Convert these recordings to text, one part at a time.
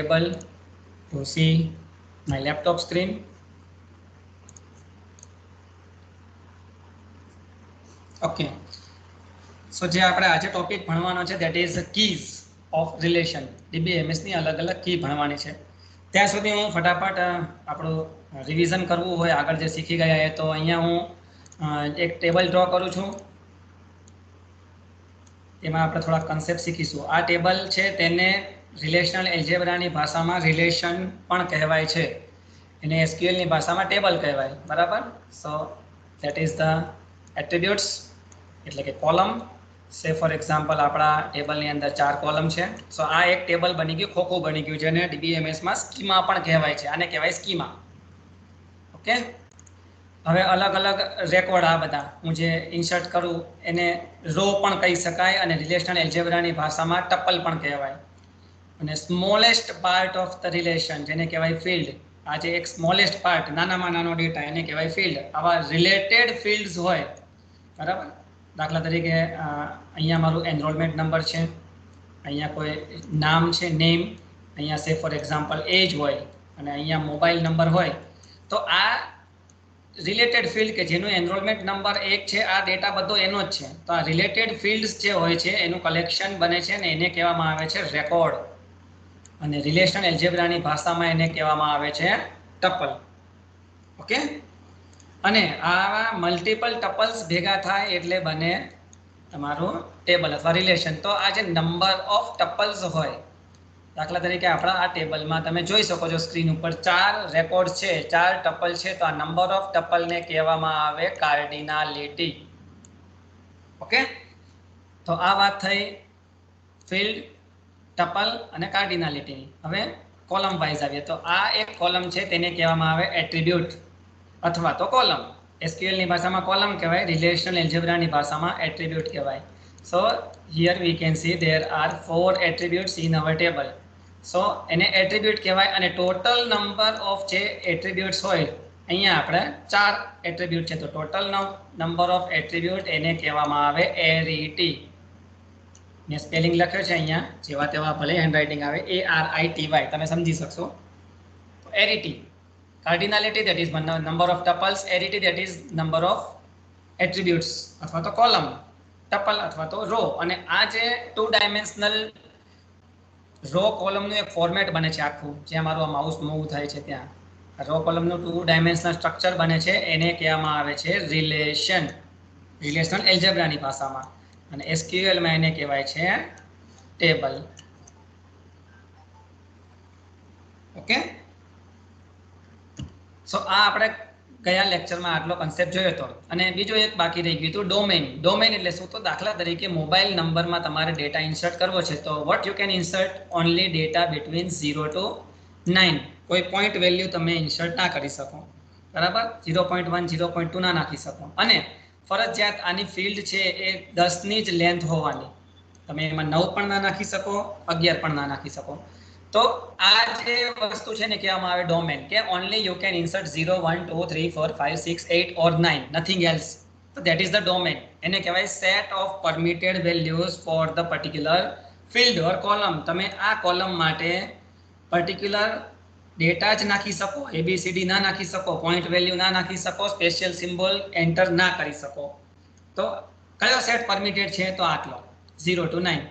able to see my laptop screen? Okay. So જે આપણે આજે ટોપિક ભણવાનો છે that is keys of relation. DBMS ની અલગ અલગ કી ભણવાની છે. ત્યાં સુધી હું ફટાફટ આપણું રિવિઝન કરવું હોય આગળ જે શીખી ગયા એ તો અહીંયા હું એક ટેબલ ડ્રો કરું છું. એમાં આપણે થોડા કન્સેપ્ટ શીખીશું. આ ટેબલ છે તેને રિલેશનલ એલ્જેબ્રાની ભાષામાં રિલેશન પણ કહેવાય છે. એને SQL ની ભાષામાં ટેબલ કહેવાય. બરાબર? સો that is the attributes એટલે કે કોલમ. સે ફોર એક્ઝામ્પલ આપણા ટેબલની અંદર 4 કોલમ છે. સો આ એક ટેબલ બની ગયું, ખોખું બની ગયું, જેને DBMSમાં સ્કીમા પણ કહેવાય છે. આને કહેવાય સ્કીમા. ઓકે. હવે અલગ અલગ રેકોર્ડ આ બધા હું જે ઇન્સર્ટ કરું એને રો પણ કહી શકાય અને રિલેશનલ એલ્જેબ્રાની ભાષામાં ટપલ પણ કહેવાય. અને smallest part of the relation જેને કહેવાય ફિલ્ડ. આ જે એક સ્મોલેસ્ટ પાર્ટ નાનામાં નાનો ડેટા એને કહેવાય ફિલ્ડ. આવા રિલેટેડ ફિલ્ડ્સ હોય, બરાબર? દાખલા તરીકે અહીંયા મારું એનરોલમેન્ટ નંબર છે, અહીંયા કોઈ નામ છે નેમ, અહીંયા સે ફોર એક્ઝામ્પલ એજ હોય અને અહીંયા મોબાઈલ નંબર હોય. તો આ રિલેટેડ ફિલ્ડ કે જેનું એનરોલમેન્ટ નંબર 1 છે, આ ડેટા બધો એનો જ છે. તો આ રિલેટેડ ફિલ્ડ્સ જે હોય છે એનું કલેક્શન બને છે ને એને કહેવામાં આવે છે રેકોર્ડ. અને રિલેશનલ એલ્જેબ્રાની ભાષામાં એને કહેવામાં આવે છે ટપલ. ઓકે. અને આવા મલ્ટિપલ ટપલ્સ ભેગા થાય એટલે બને તમારું ટેબલ અથવા રિલેશન. તો આ જે નંબર ઓફ ટપલ્સ હોય, દાખલા તરીકે આપણા આ ટેબલમાં તમે જોઈ શકો છો સ્ક્રીન ઉપર 4 રેકોર્ડ છે, 4 ટપલ છે. તો આ નંબર ઓફ ટપલને કહેવામાં આવે કાર્ડિનાલિટી. ઓકે. તો આ વાત થઈ ફિલ્ડ, ટપલ અને કાર્ડિનાલિટી. હવે કોલમ વાઇઝ આવીએ તો આ એક કોલમ છે તેને કહેવામાં આવે એટ્રીબ્યુટ અથવા તો કોલમ. SQL ની ભાષામાં કોલમ કહેવાય, રિલેશનલ એલ્જેબ્રાની ભાષામાં એટ્રીબ્યુટ કહેવાય. સો here we can see there are 4 attributes in our table. સો એને એટ્રીબ્યુટ કહેવાય. અને ટોટલ નંબર ઓફ જે એટ્રીબ્યુટ્સ હોય, અહીંયા આપણે 4 એટ્રીબ્યુટ છે તો ટોટલ નંબર ઓફ એટ્રીબ્યુટ એને કહેવામાં આવે એરિટી. મેં સ્પેલિંગ લખ્યો છે અહીંયા, જેવા તેવા ભલે હેન્ડરાઇટિંગ આવે, ARITY, તમે સમજી શકશો. તો એરિટી. કાર્ડિનાલિટી that is number of tuples, arity that is number of attributes અથવા તો કોલમ, ટપલ અથવા તો રો. અને આ જે 2 ડાયમેન્શનલ રો કોલમનું એક ફોર્મેટ બને છે આખું, જ્યાં મારું આ માઉસ મૂવ થાય છે ત્યાં રો કોલમનું 2 ડાયમેન્શનલ સ્ટ્રક્ચર બને છે. એને કહેવામાં આવે છે રિલેશન, રિલેશનલ એલ્જેબ્રાની ભાષામાં. અને SQL માં એને કહેવાય છે ટેબલ. ઓકે. સો આ આપણે ગયા લેક્ચરમાં આટલો કન્સેપ્ટ જોયો હતો. અને બીજો એક બાકી રહી ગયું હતું, ડોમેન. ડોમેન એટલે શું? તો દાખલા તરીકે મોબાઈલ નંબરમાં તમારે ડેટા ઇન્સર્ટ કરવો છે તો what you can insert only data between 0 to 9. કોઈ પોઈન્ટ વેલ્યુ તમે ઇન્સર્ટ ના કરી શકો, બરાબર? 0.1 0.2 ના નાખી શકો. અને ફરજિયાત આની ફિલ્ડ છે એ 10 ની જ લેન્થ હોવાની. તમે એમાં 9 પણ ના નાખી શકો, 11 પણ ના નાખી શકો. તો આ જે વસ્તુ છે ને કહેવામાં આવે ડોમેન, કે only you can insert 0 1 2 3 4 5 6 8 or 9, nothing else. તો ધેટ ઇઝ ધ ડોમેન. એને કહેવાય set of permitted values for the particular field or column. તમે આ કોલમ માટે પર્ટિક્યુલર ડેટા જ નાખી શકો, ABCD ના નાખી શકો, પોઈન્ટ વેલ્યુ ના નાખી શકો, સ્પેશિયલ સિમ્બોલ એન્ટર ના કરી શકો. તો કયો સેટ પરમિટેડ છે? તો આટલો 0 to 9.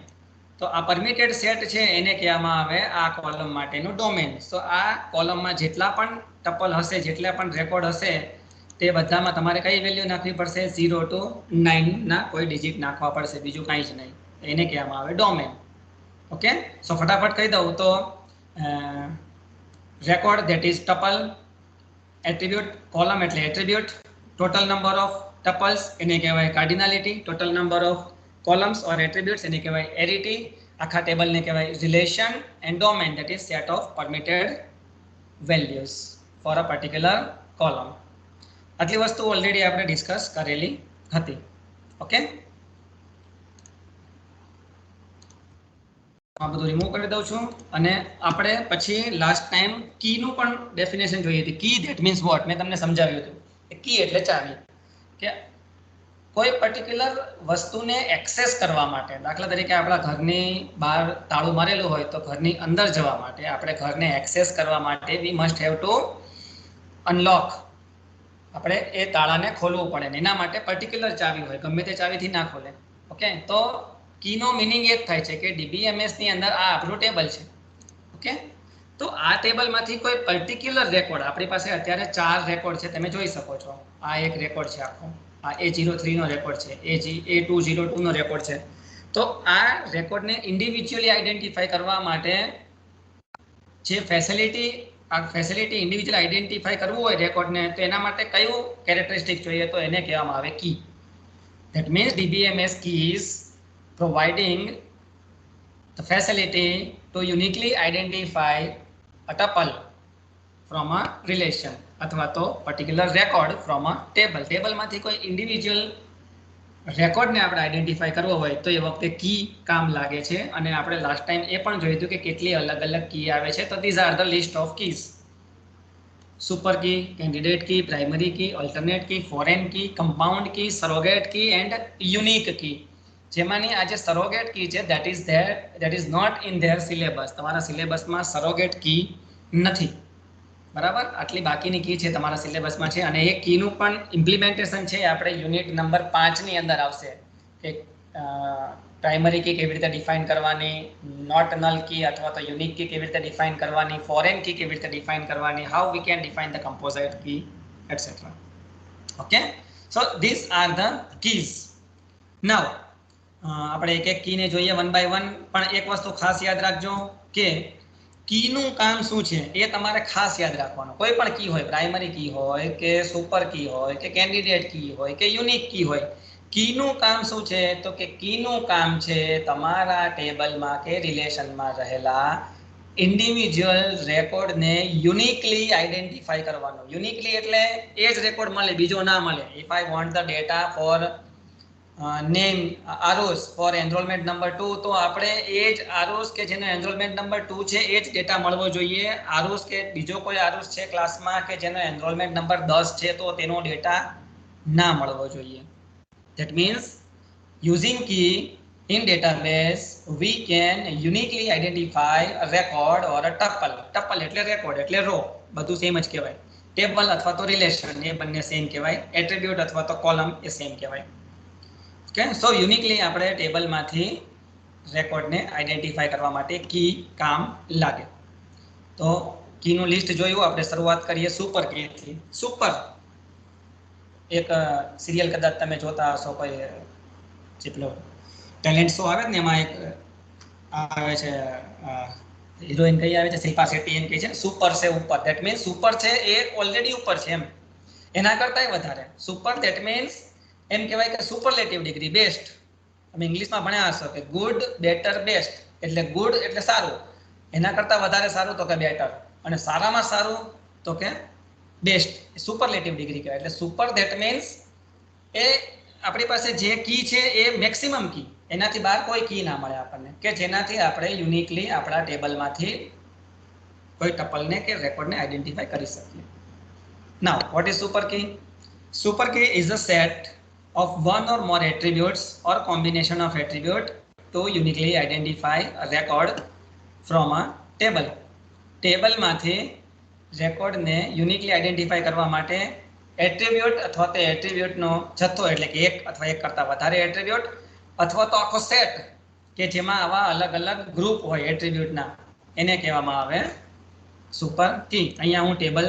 તો આ પરમિટેડ સેટ છે એને કહેવામાં આવે આ કોલમ માટેનું ડોમેન. તો આ કોલમમાં જેટલા પણ ટપલ હશે, જેટલા પણ રેકોર્ડ હશે, તે બધામાં તમારે કઈ વેલ્યુ નાખવી પડશે? 0 to 9 ના કોઈ ડિજિટ નાખવા પડશે, બીજું કાંઈ જ નહીં. એને કહેવામાં આવે ડોમેન. ઓકે. સો ફટાફટ કહી દઉં તો record that is tuple, attribute column એટલે attribute, total number of tuples એને કહેવાય cardinality, total number of columns or attributes એને કહેવાય એરિટી, આખા ટેબલને કહેવાય relation, and domain that is set of permitted values for a particular column. આટલી વસ્તુ ઓલરેડી આપણે ડિસ્કસ કરેલી હતી. ઓકે. આ બધું રિમૂવ કરી દઉં છું. અને આપણે પછી લાસ્ટ ટાઈમ કીનું પણ ડેફિનેશન જોઈએ હતી. કી ધેટ મીન્સ વોટ. મેં તમને સમજાવ્યું હતું. કી એટલે ચાવી. કે કોઈ પર્ટિક્યુલર વસ્તુને એક્સેસ કરવા માટે, દાખલા તરીકે આપણા ઘરની બહાર તાળું મારેલું હોય તો ઘરની અંદર જવા માટે, આપણે ઘરને એક્સેસ કરવા માટે we must have to unlock, આપણે એ તાળાને ખોલવું પડે. એના માટે પર્ટિક્યુલર ચાવી હોય, ગમે તે ચાવીથી ના ખોલે. ઓકે, તો કીનો મિનિંગ એ જ થાય છે કે DBMS ની અંદર આ આપણું ટેબલ છે. ઓકે, તો આ ટેબલમાંથી કોઈ પર્ટિક્યુલર રેકોર્ડ, આપણી પાસે અત્યારે 4 રેકોર્ડ છે, તમે જોઈ શકો છો. આ એક રેકોર્ડ છે આખો, આ A03 નો રેકોર્ડ છે, A202 નો રેકોર્ડ છે. તો આ રેકોર્ડને ઇન્ડિવિજ્યુઅલી આઈડેન્ટિફાઈ કરવા માટે જે ફેસિલિટી ઇન્ડિવિજ્યુઅલ આઈડેન્ટિફાઈ કરવું હોય રેકોર્ડને, તો એના માટે કયું કેરેક્ટરિસ્ટિક જોઈએ, તો એને કહેવામાં આવે key. That means DBMS keys providing the facility to uniquely identify a tuple from a relation અથવા તો particular record from a table. ટેબલમાંથી કોઈ ઇન્ડિવિજ્યુઅલ રેકોર્ડને આપણે આઈડેન્ટિફાઈ કરવો હોય તો એ વખતે કી કામ લાગે છે. અને આપણે લાસ્ટ ટાઈમ એ પણ જોયું હતું કે કેટલી અલગ અલગ કી આવે છે. તો these are the list of keys: super key, candidate key, primary key, alternate key, foreign key, compound key, surrogate key and unique key. જેમાંની આ જે સરોગેટ કી છે that is not in their syllabus. તમારા સિલેબસમાં સરોગેટ કી નથી, બરાબર. આટલી બાકીની કી છે તમારા સિલેબસમાં છે. અને એ કીનું પણ ઇમ્પ્લિમેન્ટેશન છે આપણે યુનિટ નંબર 5 ની અંદર આવશે કે પ્રાઇમરી કી કેવી રીતે ડિફાઇન કરવાની, નોટ નલ કી અથવા તો યુનિક કી કેવી રીતે ડિફાઇન કરવાની, ફોરેન કી કેવી રીતે ડિફાઇન કરવાની, how we can define the composite key etcetera. Okay, so this are the keys. Now આપણે એક એક કીને જોઈએ વન બાય વન. પણ એક વસ્તુ ખાસ યાદ રાખજો કે કીનું કામ શું છે એ તમારે ખાસ યાદ રાખવાનું. કોઈ પણ કી હોય, પ્રાઇમરી કી હોય કે સુપર કી હોય કે કેન્ડિડેટ કી હોય કે યુનિક કી હોય, કીનું કામ શું છે? તો કે કીનું કામ છે તમારા ટેબલમાં કે રિલેશનમાં રહેલા ઇન્ડિવિજ્યુઅલ રેકોર્ડને યુનિકલી આઈડેન્ટિફાઈ કરવાનો. યુનિકલી એટલે એ જ રેકોર્ડ મળે, બીજો ના મળે. If I want the data for name Aarush for enrollment number 2, તો આપણે એ જ આરુષ કે જેનો એનરોલમેન્ટ નંબર 2 છે એ જ ડેટા મળવો જોઈએ. આરુષ કે બીજો કોઈ આરુષ છે ક્લાસમાં કે જેનો એનરોલમેન્ટ નંબર 10 છે તો તેનો ડેટા ના મળવો જોઈએ. That means using key in database we can uniquely identify a record or a tuple. Tuple એટલે રેકોર્ડ એટલે રો, બધું સેમ જ કહેવાય. ટેબલ અથવા તો રિલેશન એ બંને સેમ કહેવાય. એટ્રીબ્યુટ અથવા તો કોલમ એ સેમ કહેવાય. ઓકે, સો યુનિકલી આપણે ટેબલમાંથી રેકોર્ડને આઈડેન્ટિફાઈ કરવા માટે કી કામ લાગે. તો કીનું લિસ્ટ જોયું આપણે. શરૂઆત કરીએ સુપર કીથી. સુપર એક સિરિયલ કદાચ તમે જોતા હશો, કોઈ જેટલો ટેલેન્ટ શો આવે ને એમાં એક આવે છે હિરોઈન કઈ આવે છે, શિલ્પા શેટ્ટી. એમ કહે છે સુપર છે ઉપર. ધેટ મીન્સ સુપર છે એ ઓલરેડી ઉપર છે એમ, એના કરતાંય વધારે. સુપર ધેટ મીન્સ એમ કહેવાય કે સુપરલેટિવ ડિગ્રી, બેસ્ટ. તમે ઇંગ્લિશમાં ભણ્યા હશો કે ગુડ, બેટર, બેસ્ટ. એટલે ગુડ એટલે સારું, એના કરતાં વધારે સારું તો કે બેટર, અને સારામાં સારું તો કે બેસ્ટ. સુપરલેટિવ ડિગ્રી કહેવાય. એટલે સુપર ધેટ મીન્સ એ આપણી પાસે જે કી છે એ મેક્સિમમ કી, એનાથી બહાર કોઈ કી ના મળે આપણને, કે જેનાથી આપણે યુનિકલી આપણા ટેબલમાંથી કોઈ ટપલને કે રેકોર્ડને આઈડેન્ટિફાઈ કરી શકીએ. Now what is super key? Super key is a set of one or more attributes or combination of attribute to uniquely identify a record from a table. ટેબલમાંથી રેકોર્ડને યુનિકલી આઈડેન્ટિફાઈ કરવા માટે attribute અથવા તો એટ્રીબ્યુટનો જથ્થો, એટલે કે એક અથવા એક કરતાં વધારે એટ્રીબ્યુટ અથવા તો આખો સેટ કે જેમાં આવા અલગ અલગ ગ્રુપ હોય એટ્રીબ્યુટના, એને કહેવામાં આવે સુપર કી. અહીંયા હું ટેબલ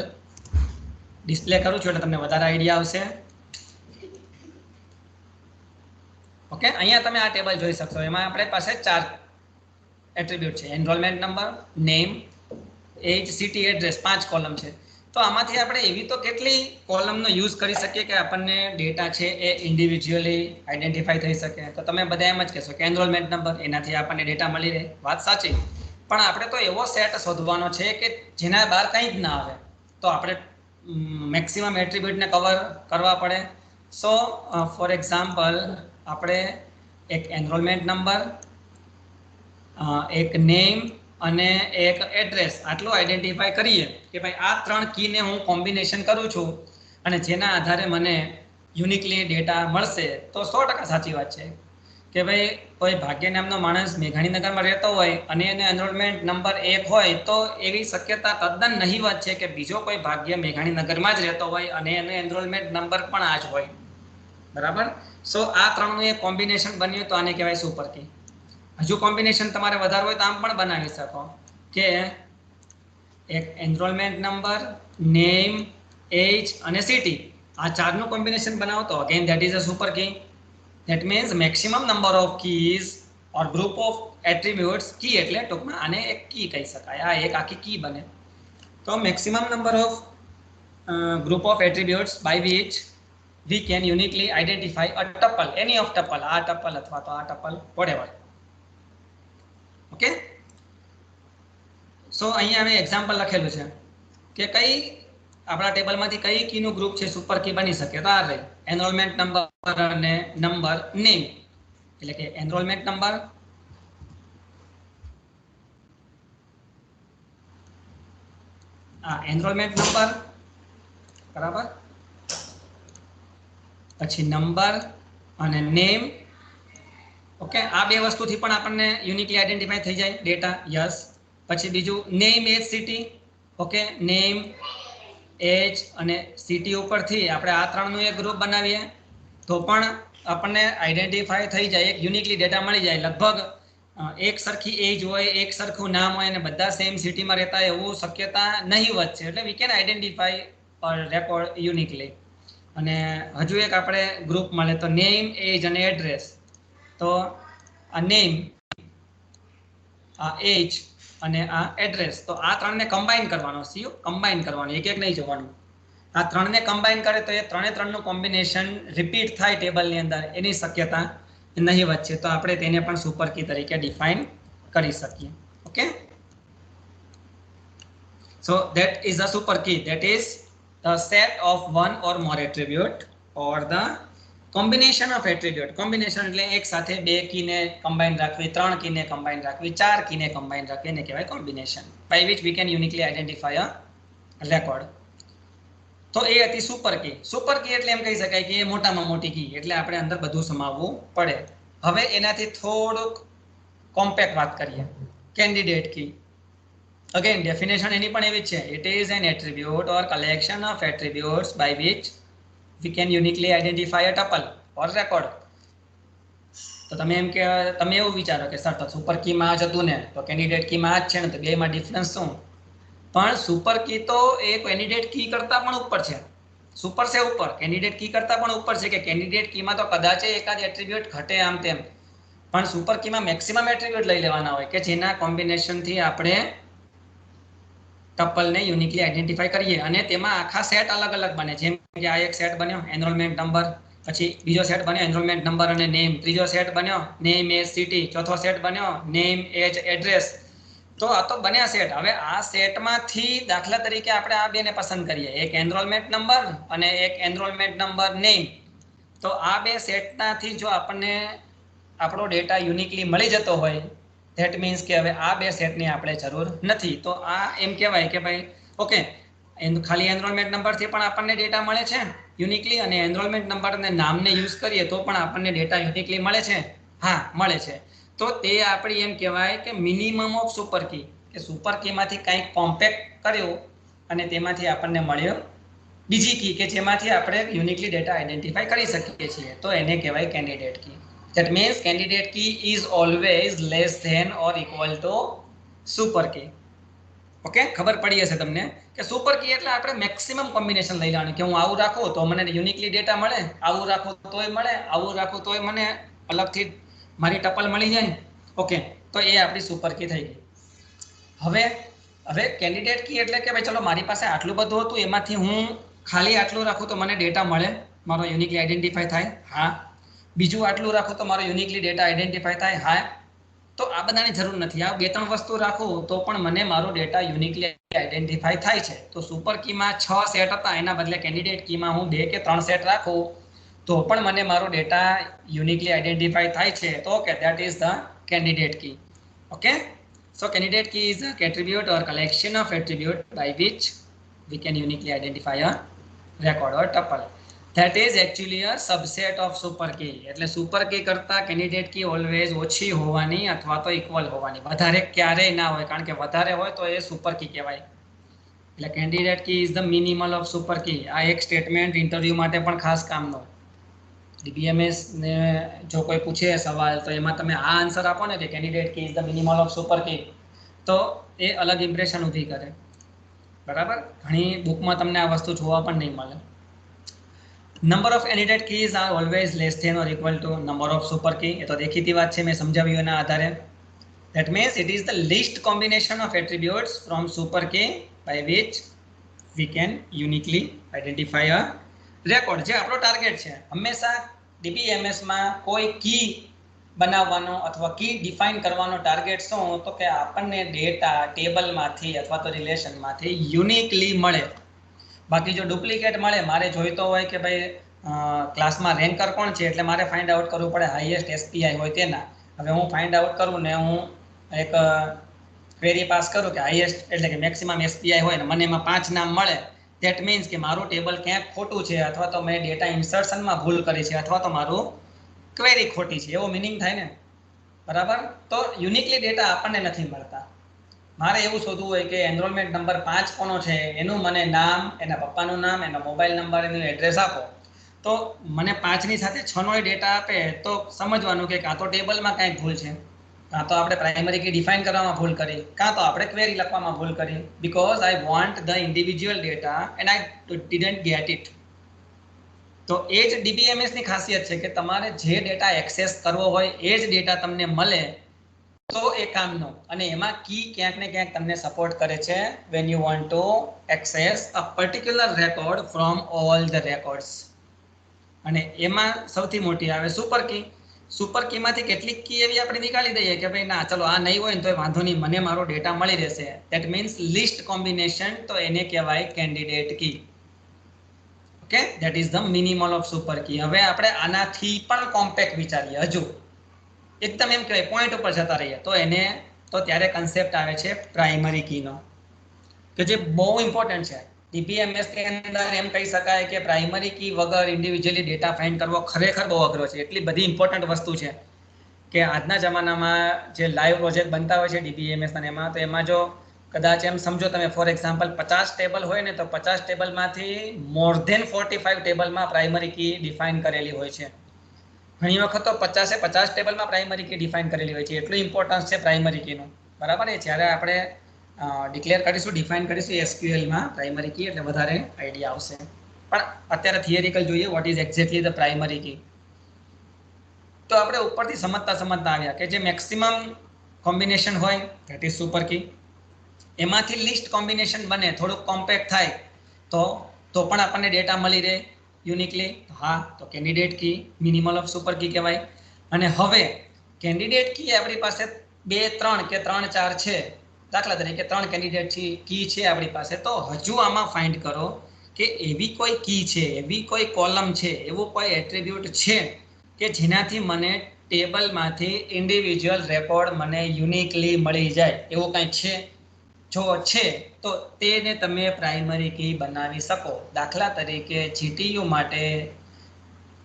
ડિસ્પ્લે કરું છું એટલે તમને વધારે આઈડિયા આવશે. ઓકે, અહીંયા તમે આ ટેબલ જોઈ શકશો. એમાં આપણી પાસે 4 એટ્રીબ્યુટ છે: એનરોલમેન્ટ નંબર, નેમ, એજ, સિટી, એડ્રેસ. 5 કોલમ છે. તો આમાંથી આપણે એવી તો કેટલી કોલમનો યુઝ કરી શકીએ કે આપણને ડેટા છે એ ઇન્ડિવિજ્યુઅલી આઈડેન્ટિફાઈ થઈ શકે. તો તમે બધા એમ જ કહેશો કે એનરોલમેન્ટ નંબર, એનાથી આપણને ડેટા મળી રહે. વાત સાચી, પણ આપણે તો એવો સેટ શોધવાનો છે કે જેના બહાર કંઈ જ ના આવે, તો આપણે મેક્સિમમ એટ્રીબ્યુટને કવર કરવા પડે. સો ફોર એક્ઝામ્પલ આપણે એક એનરોલમેન્ટ નંબર, એક નેમ અને એક એડ્રેસ આટલું આઈડેન્ટિફાઈ કરીએ કે ભાઈ આ 3 કીને હું કોમ્બિનેશન કરું છું અને જેના આધારે મને યુનિકલી ડેટા મળશે તો 100% સાચી વાત છે કે ભાઈ કોઈ ભાગ્ય નામનો માણસ મેઘાણીનગરમાં રહેતો હોય અને એને એનરોલમેન્ટ નંબર 1 હોય તો એવી શક્યતા તદ્દન નહીવત છે કે બીજો કોઈ ભાગ્ય મેઘાણીનગરમાં જ રહેતો હોય અને એનો એનરોલમેન્ટ નંબર પણ આ જ હોય, બરાબર. સો આ ત્રણનું એક કોમ્બિનેશન બન્યું તો આને કહેવાય સુપર કી. હજુ કોમ્બિનેશન તમારે વધારવું હોય તો આમ પણ બનાવી શકો કે એક એનરોલમેન્ટ નંબર, નેમ, એજ અને સિટી, આ ચારનું કોમ્બિનેશન બનાવો તો again that is a super key. That means maximum number of keys or group of attributes. Key એટલે ટૂંકમાં આને એક કી કહી શકાય, આ એક આખી કી બને. તો maximum number of group of attributes by which we can uniquely identify a tuple, any of tuple, આ tuple અથવા તો આ tuple, whatever. ઓકે, સો અહીંયા અમે એક્ઝામ્પલ લખેલું છે કે કઈ આપણા ટેબલમાંથી કઈ કીનું ગ્રુપ છે સુપર કી બની શકે. તો આ રહી એનરોલમેન્ટ નંબર અને નંબર નેમ, એટલે કે એનરોલમેન્ટ નંબર, એનરોલમેન્ટ નંબર, બરાબર, પછી નંબર અને નેમ. ઓકે, આ બે વસ્તુથી પણ આપણને યુનિકલી આઈડેન્ટિફાઈ થઈ જાય ડેટા, યસ. પછી બીજું નેમ, એજ, સિટી. ઓકે, નેમ, એજ અને સિટી ઉપરથી આપણે આ ત્રણનું એક ગ્રુપ બનાવીએ તો પણ આપણને આઈડેન્ટિફાઈ થઈ જાય, એક યુનિકલી ડેટા મળી જાય. લગભગ એક સરખી એજ હોય, એક સરખું નામ હોય અને બધા સેમ સિટીમાં રહેતા હોય એવું શક્યતા નહીવત છે. એટલે we can identify record uniquely. અને હજુ એક આપણે ગ્રુપ મળે તો નેમ, એજ અને એડ્રેસ. તો આ નેમ, આ એજ અને આ એડ્રેસ, તો આ ત્રણને કમ્બાઈન કરવાનો, સીયુ કમ્બાઈન કરવાનું, એક એક નહીં જોવાનું. આ ત્રણને કમ્બાઈન કરે તો એ ત્રણનું કોમ્બિનેશન રિપીટ થાય ટેબલની અંદર, એની શક્યતા નહીવત છે. તો આપણે તેને પણ સુપર કી તરીકે ડિફાઇન કરી શકીએ. Okay, so that is a super key, that is the set of one or more attribute or the combination of attribute. combination એટલે એક સાથે બે કીને કમ્બાઈન રાખવી, ત્રણ કીને કમ્બાઈન રાખવી, ચાર કીને કમ્બાઈન રાખવી, એને કહેવાય combination, by which we can uniquely identify a record. તો એ હતી સુપર કી. સુપર કી એટલે એમ કહી શકાય કે એ મોટામાં મોટી કી, એટલે આપણે અંદર બધું સમાવવું પડે. હવે એનાથી થોડુંક કોમ્પેક્ટ વાત કરીએ, કેન્ડિડેટ કી. અગેન ડેફિનેશન એની પણ એવી જ છે, it is an attribute or collection of attributes by which we can uniquely identify a tuple or record. તો તમે એમ કે તમે એવું વિચારો કે સર તો સુપર કીમાં જ હતું ને, તો કેન્ડિડેટ કીમાં જ છે ને, તો બેમાં ડિફરન્સ શું? પણ સુપર કી તો એ કેન્ડિડેટ કી કરતા પણ ઉપર છે. સુપર છે ઉપર, કેન્ડિડેટ કી કરતા પણ ઉપર છે કે કેન્ડિડેટ કીમાં તો કદાચ એકાદ એટ્રીબ્યુટ ઘટે આમ તેમ, પણ સુપર કીમાં મેક્સિમમ એટ્રીબ્યુટ લઈ લેવાના હોય કે જેના કોમ્બિનેશનથી આપણે ટપલને યુનિકલી આઈડેન્ટિફાઈ કરીએ. અને તેમાં આખા સેટ અલગ અલગ બને. જેમ કે આ એક સેટ બન્યો એનરોલમેન્ટ નંબર, પછી બીજો સેટ બન્યો એનરોલમેન્ટ નંબર અને નેમ, ત્રીજો સેટ બન્યો નેમ, એજ, સિટી, ચોથો સેટ બન્યો નેમ, એજ, એડ્રેસ. તો આ તો બન્યા સેટ. હવે આ સેટમાંથી દાખલા તરીકે આપણે આ બેને પસંદ કરીએ, એક એનરોલમેન્ટ નંબર અને એક એનરોલમેન્ટ નંબર નેમ. તો આ બે સેટમાંથી જો આપણને આપણો ડેટા યુનિકલી મળી જતો હોય, ધેટ મીન્સ કે હવે આ બે સેટની આપણે જરૂર નથી. તો આ એમ કહેવાય કે ભાઈ ઓકે, ખાલી એનરોલમેન્ટ નંબરથી પણ આપણને ડેટા મળે છે યુનિકલી, અને એનરોલમેન્ટ નંબર અને નામને યુઝ કરીએ તો પણ આપણને ડેટા યુનિકલી મળે છે. હા, મળે છે. તો તે આપણી એમ કહેવાય કે મિનિમમ ઓફ સુપર કી, કે સુપર કીમાંથી કંઈક કોમ્પેક્ટ કર્યું અને તેમાંથી આપણને મળ્યો બીજી કી કે જેમાંથી આપણે યુનિકલી ડેટા આઈડેન્ટિફાઈ કરી શકીએ છીએ. તો એને કહેવાય candidate key. That means candidate key is always less than or equal to super key. Okay, ખબર પડી હશે તમને કે સુપર કી એટલે આપણે મેક્સિમમ કોમ્બિનેશન લઈ લેવાનું કે હું આવું રાખું તો મને યુનિકલી ડેટા મળે, આવું રાખું તોય મળે, આવું રાખું તોય મને અલગથી મારી ટપલ મળી જાય. ઓકે, તો એ આપણી સુપર કી થઈ ગઈ. હવે કેન્ડિડેટ કી એટલે કે ભાઈ ચલો મારી પાસે આટલું બધું હતું, એમાંથી હું ખાલી આટલું રાખું તો મને ડેટા મળે, મારો યુનિકલી આઈડેન્ટિફાઈ થાય. હા, બીજું આટલું રાખું તો મારો યુનિકલી ડેટા આઈડેન્ટિફાઈ થાય. હા, તો આ બધાની જરૂર નથી. આ બે ત્રણ વસ્તુ રાખું તો પણ મને મારો ડેટા યુનિકલી આઈડેન્ટિફાઈ થાય છે. તો સુપર કીમાં 6 સેટ હતા, એના બદલે કેન્ડિડેટ કીમાં હું 2 કે 3 સેટ રાખું તો પણ મને મારો ડેટા યુનિકલી આઈડેન્ટિફાઈ થાય છે. તો okay, that is the candidate key. Okay, so candidate key is a attribute or collection of attribute by which we can uniquely identify a record or tuple. That is actually a subset of super key. એટલે super કી કરતા candidate કી always ઓછી હોવાની અથવા તો equal હોવાની, વધારે ક્યારેય ના હોય, કારણ કે વધારે હોય તો એ સુપર કી કહેવાય. એટલે candidate key is the minimal of super key. આ એક સ્ટેટમેન્ટ ઇન્ટરવ્યુ માટે પણ ખાસ કામનો. ડીબીએમએસ ને જો કોઈ પૂછે સવાલ તો એમાં તમે આ આન્સર આપો ને કે candidate key is the minimal of super key, તો એ અલગ ઇમ્પ્રેશન ઊભી કરે. બરાબર, ઘણી બુકમાં તમને આ વસ્તુ જોવા પણ નહીં મળે. Number of candidate keys are always less than or equal to number of super key. એ તો દેખીતી વાત છે, મેં સમજાવ્યું એના આધારે. That means it is the least combination of attributes from super key by which we can uniquely identify a record. જે આપણો ટાર્ગેટ છે, હંમેશા ડીબીએમએસ માં કોઈ કી બનાવવાનો અથવા કી ડિફાઇન કરવાનો ટાર્ગેટ શું, તો કે આપણને ડેટા ટેબલમાંથી અથવા તો રિલેશનમાંથી યુનિકલી મળે. બાકી જો ડુપ્લિકેટ મળે, મારે જોઈતો હોય કે ભાઈ ક્લાસમાં રેન્કર કોણ છે, એટલે મારે ફાઇન્ડ આઉટ કરવું પડે હાઈએસ્ટ એસપીઆઈ હોય તેના. હવે હું ફાઇન્ડ આઉટ કરું ને હું એક ક્વેરી પાસ કરું કે હાઈએસ્ટ એટલે કે મેક્સિમમ એસપીઆઈ હોય ને મને એમાં 5 નામ મળે, ધેટ મીન્સ કે મારું ટેબલ ક્યાંક ખોટું છે, અથવા તો મેં ડેટા ઇન્સર્શનમાં ભૂલ કરી છે, અથવા તો મારું ક્વેરી ખોટી છે, એવો મિનિંગ થાય ને. બરાબર, તો યુનિકલી ડેટા આપણને નથી મળતા. મારે એવું શોધવું હોય કે એનરોલમેન્ટ નંબર 5 કોનો છે, એનું મને નામ, એના પપ્પાનું નામ, એનો મોબાઈલ નંબર, એનું એડ્રેસ આપો, તો મને 5ની સાથે 6નો ડેટા આપે તો સમજવાનું કે કાં તો ટેબલમાં કાંઈક ભૂલ છે, કાં તો આપણે પ્રાઇમરી કી ડિફાઇન કરવામાં ભૂલ કરી, કાં તો આપણે ક્વેરી લખવામાં ભૂલ કરી. Because I want the individual data and I didn't get it. તો એ જ ડીબીએમએસની ખાસિયત છે કે તમારે જે ડેટા એક્સેસ કરવો હોય એ જ ડેટા તમને મળે તો એ કામનો. અને એમાં કી ક્યાંક ને ક્યાંક તમને સપોર્ટ કરે છે when you want to access a particular record from all the records. અને એમાં સૌથી મોટી આવે સુપર કી. સુપર કીમાંથી કેટલીક કી એવી આપણે નીકાળી દઈએ કે ભાઈ ના ચલો આ નહીં હોય ને તો વાંધો નહીં, મને મારો ડેટા મળી રહેશે. ધેટ મીન્સ લિસ્ટ કોમ્બિનેશન, તો એને કહેવાય candidate key. Okay, that is the minimal of super key. હવે આપણે આનાથી પણ કોમ્પેક્ટ વિચારીએ, હજુ એકદમ એમ કહેવાય પોઈન્ટ ઉપર જતા રહીએ, તો એને તો ત્યારે કન્સેપ્ટ આવે છે પ્રાઇમરી કીનો, કે જે બહુ ઇમ્પોર્ટન્ટ છે. ડીબીએમએસ ની અંદર એમ કહી શકાય કે પ્રાઇમરી કી વગર ઇન્ડિવિજ્યુઅલી ડેટા ફાઇન્ડ કરવો ખરેખર બહુ અઘરો છે. એટલી બધી ઇમ્પોર્ટન્ટ વસ્તુ છે કે આજના જમાનામાં જે લાઈવ પ્રોજેક્ટ બનતા હોય છે ડીબીએમએસ ના, એમાં તો એમાં જો કદાચ એમ સમજો તમે ફોર એક્ઝામ્પલ 50 ટેબલ હોય ને, તો 50 ટેબલમાંથી મોર ધેન 45 ટેબલમાં પ્રાઇમરી કી ડિફાઇન કરેલી હોય છે. ઘણી વખત તો 50 ટેબલમાં પ્રાઇમરી કી ડિફાઇન કરેલી હોય છે. એટલું ઇમ્પોર્ટન્સ છે પ્રાઇમરી કીનું. બરાબર, એ જ્યારે આપણે ડિક્લેર કરીશું, ડિફાઇન કરીશું એસક્યુએલમાં પ્રાઇમરી કી, એટલે વધારે આઈડિયા આવશે. પણ અત્યારે થિયરિકલ જોઈએ what is exactly the primary key. તો આપણે ઉપરથી સમજતા આવ્યા કે જે મેક્સિમમ કોમ્બિનેશન હોય ધેટ ઇઝ સુપર કી. એમાંથી લિસ્ટ કોમ્બિનેશન બને, થોડુંક કોમ્પેક્ટ થાય તો પણ આપણને ડેટા મળી રહે યુનિકલી. હા, તો candidate key minimal of super key કહેવાય. અને હવે કેન્ડિડેટ કી આપણી પાસે 2, 3 કે 3, 4 છે, દાખલા તરીકે 3 કેન્ડિડેટ કી છે આપણી પાસે, તો હજુ આમાં ફાઇન્ડ કરો કે એવી કોઈ કી છે, એવી કોઈ કોલમ છે, એવું કોઈ એટ્રીબ્યુટ છે કે જેનાથી મને ટેબલમાંથી ઇન્ડિવિજ્યુઅલ રેકોર્ડ મને યુનિકલી મળી જાય, એવું કંઈ છે? જો છે તો તેને તમે પ્રાઇમરી કી બનાવી શકો. દાખલા તરીકે જીટીયુ માટે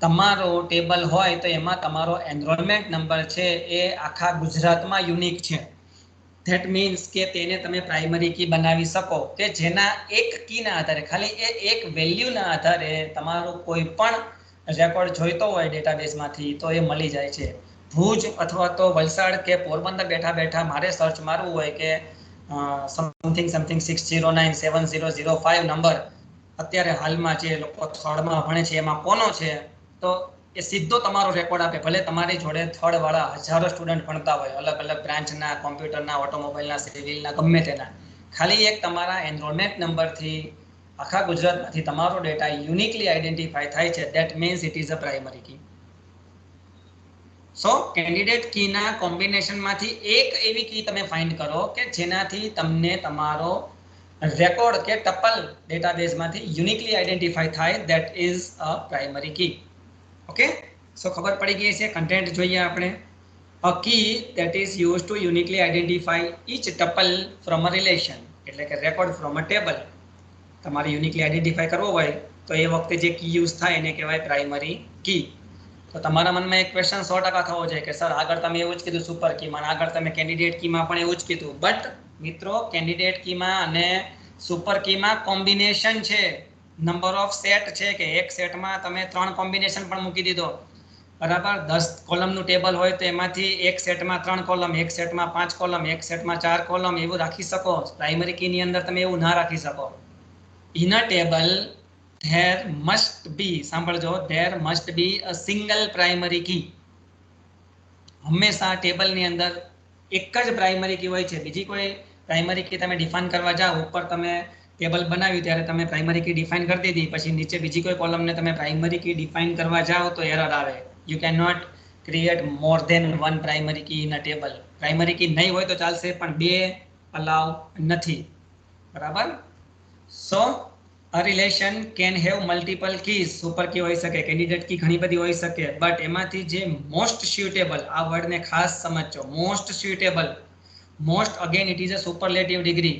તમારો ટેબલ હોય તો એમાં તમારો એનરોલમેન્ટ નંબર છે એ આખા ગુજરાતમાં યુનિક છે. ધેટ મીન્સ કે તેને તમે પ્રાઇમરી કી બનાવી શકો કે જેના એક કીના આધારે, ખાલી એ એક વેલ્યુના આધારે તમારો કોઈ પણ રેકોર્ડ જોઈતો હોય ડેટાબેઝમાંથી તો એ મળી જાય છે. ભુજ અથવા તો વલસાડ કે પોરબંદર બેઠા મારે સર્ચ મારવું હોય કે સમથિંગ 6097005 નંબર અત્યારે હાલમાં જે લોકો થર્ડમાં ભણે છે એમાં કોનો છે, તો એ સીધો તમારો રેકોર્ડ આપે. ભલે તમારી જોડે થર્ડ વાળા હજારો સ્ટુડન્ટ ભણતા હોય, અલગ અલગ બ્રાન્ચના, કોમ્પ્યુટરના, ઓટોમોબાઈલના, સિવિલના, ગમે તેના, ખાલી એક તમારા એનરોલમેન્ટ નંબરથી આખા ગુજરાતમાંથી તમારો ડેટા યુનિકલી આઈડેન્ટિફાય થાય છે. That means it is a primary key. So candidate કીના કોમ્બિનેશનમાંથી એક એવી કી તમે ફાઇન્ડ કરો કે જેનાથી તમને તમારો રેકોર્ડ કે ટપલ ડેટાબેઝમાંથી યુનિકલી આઈડેન્ટિફાય થાય. That is a primary key. Okay, so ખબર પડી ગઈ છે. કન્ટેન્ટ જોઈએ આપણે. A key that is used to uniquely identify each tuple from a relation, એટલે કે રેકોર્ડ ફ્રોમ અ ટેબલ. તમારે યુનિકલી આઈડેન્ટિફાય કરવો હોય તો એ વખતે જે કી યુઝ થાય એને કહેવાય પ્રાઇમરી કી. તો તમારા મનમાં એક ક્વેશ્ચન 100% થવો જોઈએ કે સર આગળ તમે એવું જ કીધું સુપર કીમાં, આગળ તમે કેન્ડિડેટ કીમાં પણ એવું જ કીધું. બટ મિત્રો કેન્ડિડેટ કીમાં અને સુપર કીમાં કોમ્બિનેશન છે, નંબર ઓફ સેટ છે કે એક સેટમાં તમે 3 કોમ્બિનેશન પણ મૂકી દીધો, બરાબર. 10 કોલમનું ટેબલ હોય તો એમાંથી એક સેટમાં 3 કોલમ, એક સેટમાં 5 કોલમ, એક સેટમાં 4 કોલમ એવું રાખી શકો. પ્રાઇમરી કીની અંદર તમે એવું ના રાખી શકો. In a table there must be, સાંભળજો, there must be a single primary key. હંમેશા ટેબલની અંદર એક જ પ્રાઇમરી કી હોય છે. બીજી કોઈ પ્રાઇમરી કી તમે ડિફાઇન કરવા જાઓ, ઉપર તમે ટેબલ બનાવ્યું ત્યારે તમે પ્રાઇમરી કી ડિફાઇન કરી દીધી, પછી નીચે બીજી કોઈ કોલમને તમે પ્રાઇમરી કી ડિફાઇન કરવા જાઓ તો એરર આવે. You can not create more than one primary key in a table. Primary key નહીં હોય તો ચાલશે, પણ 2 અલાઉ નથી, બરાબર. So a relation can have multiple keys. Super key હોઈ શકે, કેન્ડિડેટ કી ઘણી બધી હોઈ શકે, બટ એમાંથી જે મોસ્ટ સ્યુટેબલ, આ વર્ડને ખાસ સમજજો, most suitable, most, again it is a superlative degree.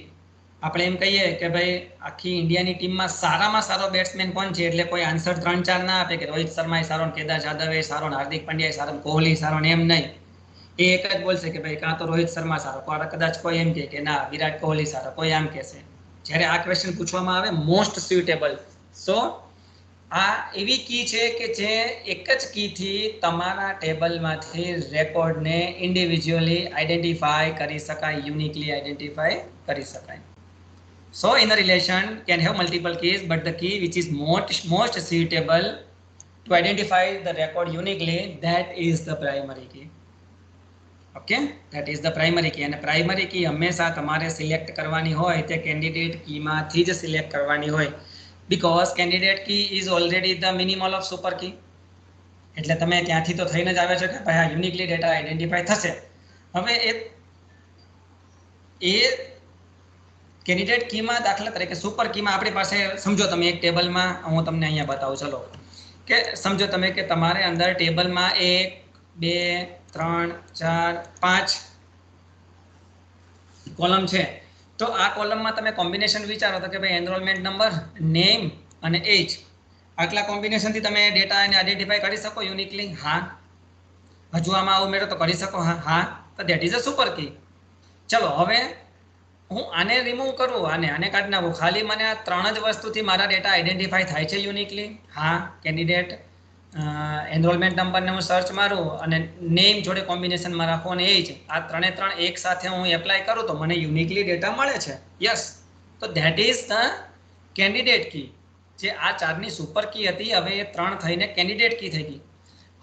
આપણે એમ કહીએ કે ભાઈ આખી ઇન્ડિયાની ટીમમાં સારામાં સારો બેટ્સમેન કોણ છે, એટલે કોઈ આન્સર 3-4 ના આપે કે રોહિત શર્મા સારો, કેદાર જાદવ સારો, હાર્દિક પંડ્યા સારો, કોહલી સારો, એમ નહીં. એ એક જ બોલશે કે ભાઈ કાં તો રોહિત શર્મા સારો, કદાચ કોઈ એમ કે ના વિરાટ કોહલી સારો, કોઈ આમ કહેશે. જ્યારે આ ક્વેશ્ચન પૂછવામાં આવે મોસ્ટ સ્યુટેબલ, સો આ એવી કી છે કે જે એક જ કીથી તમારા ટેબલમાંથી રેકોર્ડને ઇન્ડિવિજ્યુઅલી આઈડેન્ટિફાય કરી શકાય, યુનિકલી આઈડેન્ટિફાય કરી શકાય. So in a relation can have multiple keys, but the key which is most suitable to identify the record uniquely, that is the primary key. Okay, that is the primary key. અને primary કી હંમેશા તમારે select કરવાની હોય તે candidate કીમાંથી જ select કરવાની હોય, because candidate key is already the minimal of super key. એટલે તમે ત્યાંથી તો થઈને જ આવે છે કે ભાઈ આ યુનિકલી ડેટા આઈડેન્ટિફાય થશે. હવે એ કેન્ડિડેટ કીમાં, દાખલા તરીકે સુપર કીમાં આપણી પાસે, સમજો તમે એક ટેબલમાં, હું તમને અહીંયા બતાવું, ચલો કે સમજો તમે કે તમારે અંદર ટેબલમાં 1, 2, 3, 4, 5 કોલમ છે. તો આ કોલમમાં તમે કોમ્બિનેશન વિચારો તો કે ભાઈ એનરોલમેન્ટ નંબર, નેમ અને એજ, આટલા કોમ્બિનેશનથી તમે ડેટાને આઈડેન્ટિફાય કરી શકો યુનિકલી? હા. હજુ આમાં ઉમેરો તો કરી શકો? હા. તો ધેટ ઇઝ અ સુપર કી. ચલો હવે હું આને રિમૂવ કરું, આને કાઢી નાખું, ખાલી મને આ 3 જ વસ્તુથી મારા ડેટા આઈડેન્ટિફાય થાય છે યુનિકલી? હા. કેન્ડિડેટ એનરોલમેન્ટ નંબરને હું સર્ચ મારું અને નેમ જોડે કોમ્બિનેશનમાં રાખો અને એજ, આ 3 એક સાથે હું એપ્લાય કરું તો મને યુનિકલી ડેટા મળે છે. યસ. તો ધેટ ઇઝ ધ કેન્ડિડેટ કી. જે આ 4ની સુપર કી હતી, હવે એ 3 થઈને કેન્ડિડેટ કી થઈ ગઈ.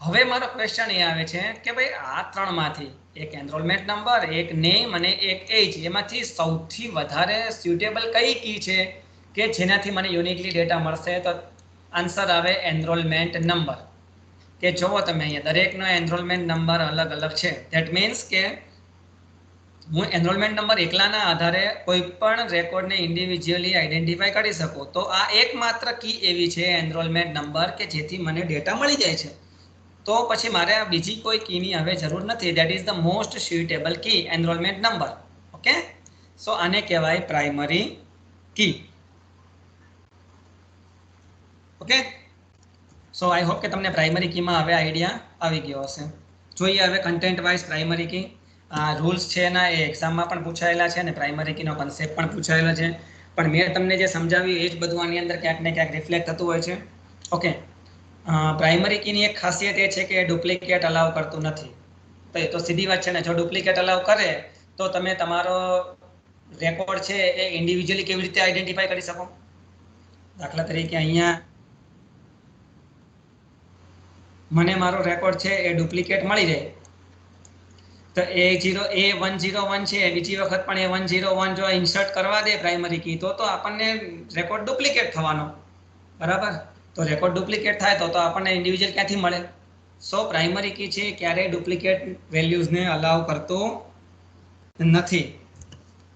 હવે મારો ક્વેશ્ચન એ આવે છે કે ભાઈ આ 3માંથી એક એનરોલમેન્ટ નંબર, એક નેમ અને એક એજ, એમાંથી સૌથી વધારે સ્યુટેબલ કઈ કી છે કે જેનાથી મને યુનિકલી ડેટા મળશે? તો આન્સર આવે એનરોલમેન્ટ નંબર. કે જોવો તમે અહીંયા દરેકનો એનરોલમેન્ટ નંબર અલગ અલગ છે. ધેટ મીન્સ કે હું એનરોલમેન્ટ નંબર એકલાના આધારે કોઈ પણ રેકોર્ડને ઇન્ડિવિજ્યુઅલી આઈડેન્ટિફાય કરી શકું. તો આ એકમાત્ર કી એવી છે એનરોલમેન્ટ નંબર કે જેથી મને ડેટા મળી જાય છે. તો પછી મારે આ બીજી કોઈ કીની હવે જરૂર નથી. That is the most suitable key, enrolment number. Okay, so આને કહેવાય primary key. Okay, so I hope કે તમને પ્રાઇમરી કીમાં હવે આઈડિયા આવી ગયો હશે. જોઈએ હવે content wise primary key. Rules છે એના એ એક્ઝામમાં પણ પૂછાયેલા છે અને પ્રાઇમરી કીનો કન્સેપ્ટ પણ પૂછાયેલો છે. પણ મેં તમને જે સમજાવ્યું એ જ બધું આની અંદર ક્યાંક ને ક્યાંક રિફ્લેક્ટ થતું હોય છે. ઓકે, પ્રાઇમરી કીની એક ખાસિયત એ છે કે ડુપ્લિકેટ અલાઉ કરતું નથી. તો સીધી વાત છે ને, જો ડુપ્લિકેટ અલાઉ કરે તો તમે તમારો રેકોર્ડ છે એ ઇન્ડિવિજ્યુઅલી કેવી રીતે આઈડેન્ટિફાય કરી શકો? દાખલા તરીકે અહીંયા મને મારો રેકોર્ડ છે એ ડુપ્લિકેટ મળી જાય, તો A101 છે, બીજી વખત પણ A101 જો ઇન્સર્ટ કરવા દે પ્રાઇમરી કી તો આપણને રેકોર્ડ ડુપ્લિકેટ થવાનો, બરાબર. તો રેકોર્ડ ડુપ્લિકેટ થાય તો આપણને ઇન્ડિવિજ્યુઅલ ક્યાંથી મળે? સો પ્રાઇમરી કી છે ક્યારેય ડુપ્લિકેટ વેલ્યુઝને અલાઉ કરતો નથી.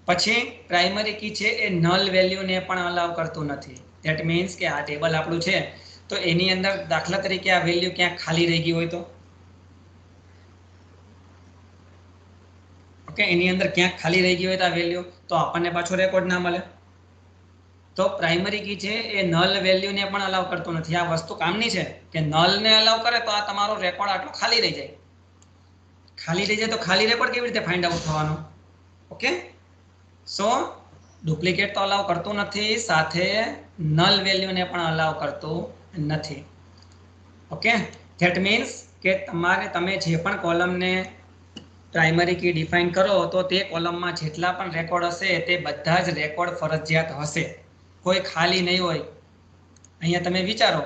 પછી પ્રાઇમરી કી છે એ નલ વેલ્યુને પણ અલાઉ કરતું નથી. ધેટ મીન્સ કે આ ટેબલ આપણું છે તો એની અંદર દાખલા તરીકે આ વેલ્યુ ક્યાંક ખાલી રહી ગઈ હોય તો, ઓકે, એની અંદર ક્યાંક ખાલી રહી ગઈ હોય તો આ વેલ્યુ, તો આપણને પાછો રેકોર્ડ ના મળે. તો પ્રાઇમરી કી છે એ નલ વેલ્યુને પણ અલાઉ કરતું નથી. આ વસ્તુ કામની છે કે નલને અલાઉ કરે તો આ તમારો રેકોર્ડ આટલો ખાલી રહી જાય. ખાલી રહી જાય તો ખાલી રેકોર્ડ કેવી રીતે ફાઇન્ડ આઉટ થવાનો? ઓકે, સો ડુપ્લિકેટ તો અલાઉ કરતું નથી, સાથે નલ વેલ્યુને પણ અલાઉ કરતું નથી. ઓકે, ધેટ મીન્સ કે તમે જે પણ કોલમને પ્રાઇમરી કી ડિફાઇન કરો તો તે કોલમમાં જેટલા પણ રેકોર્ડ હશે તે બધા જ રેકોર્ડ ફરજિયાત હશે, કોઈ ખાલી નહીં હોય. અહીંયા તમે વિચારો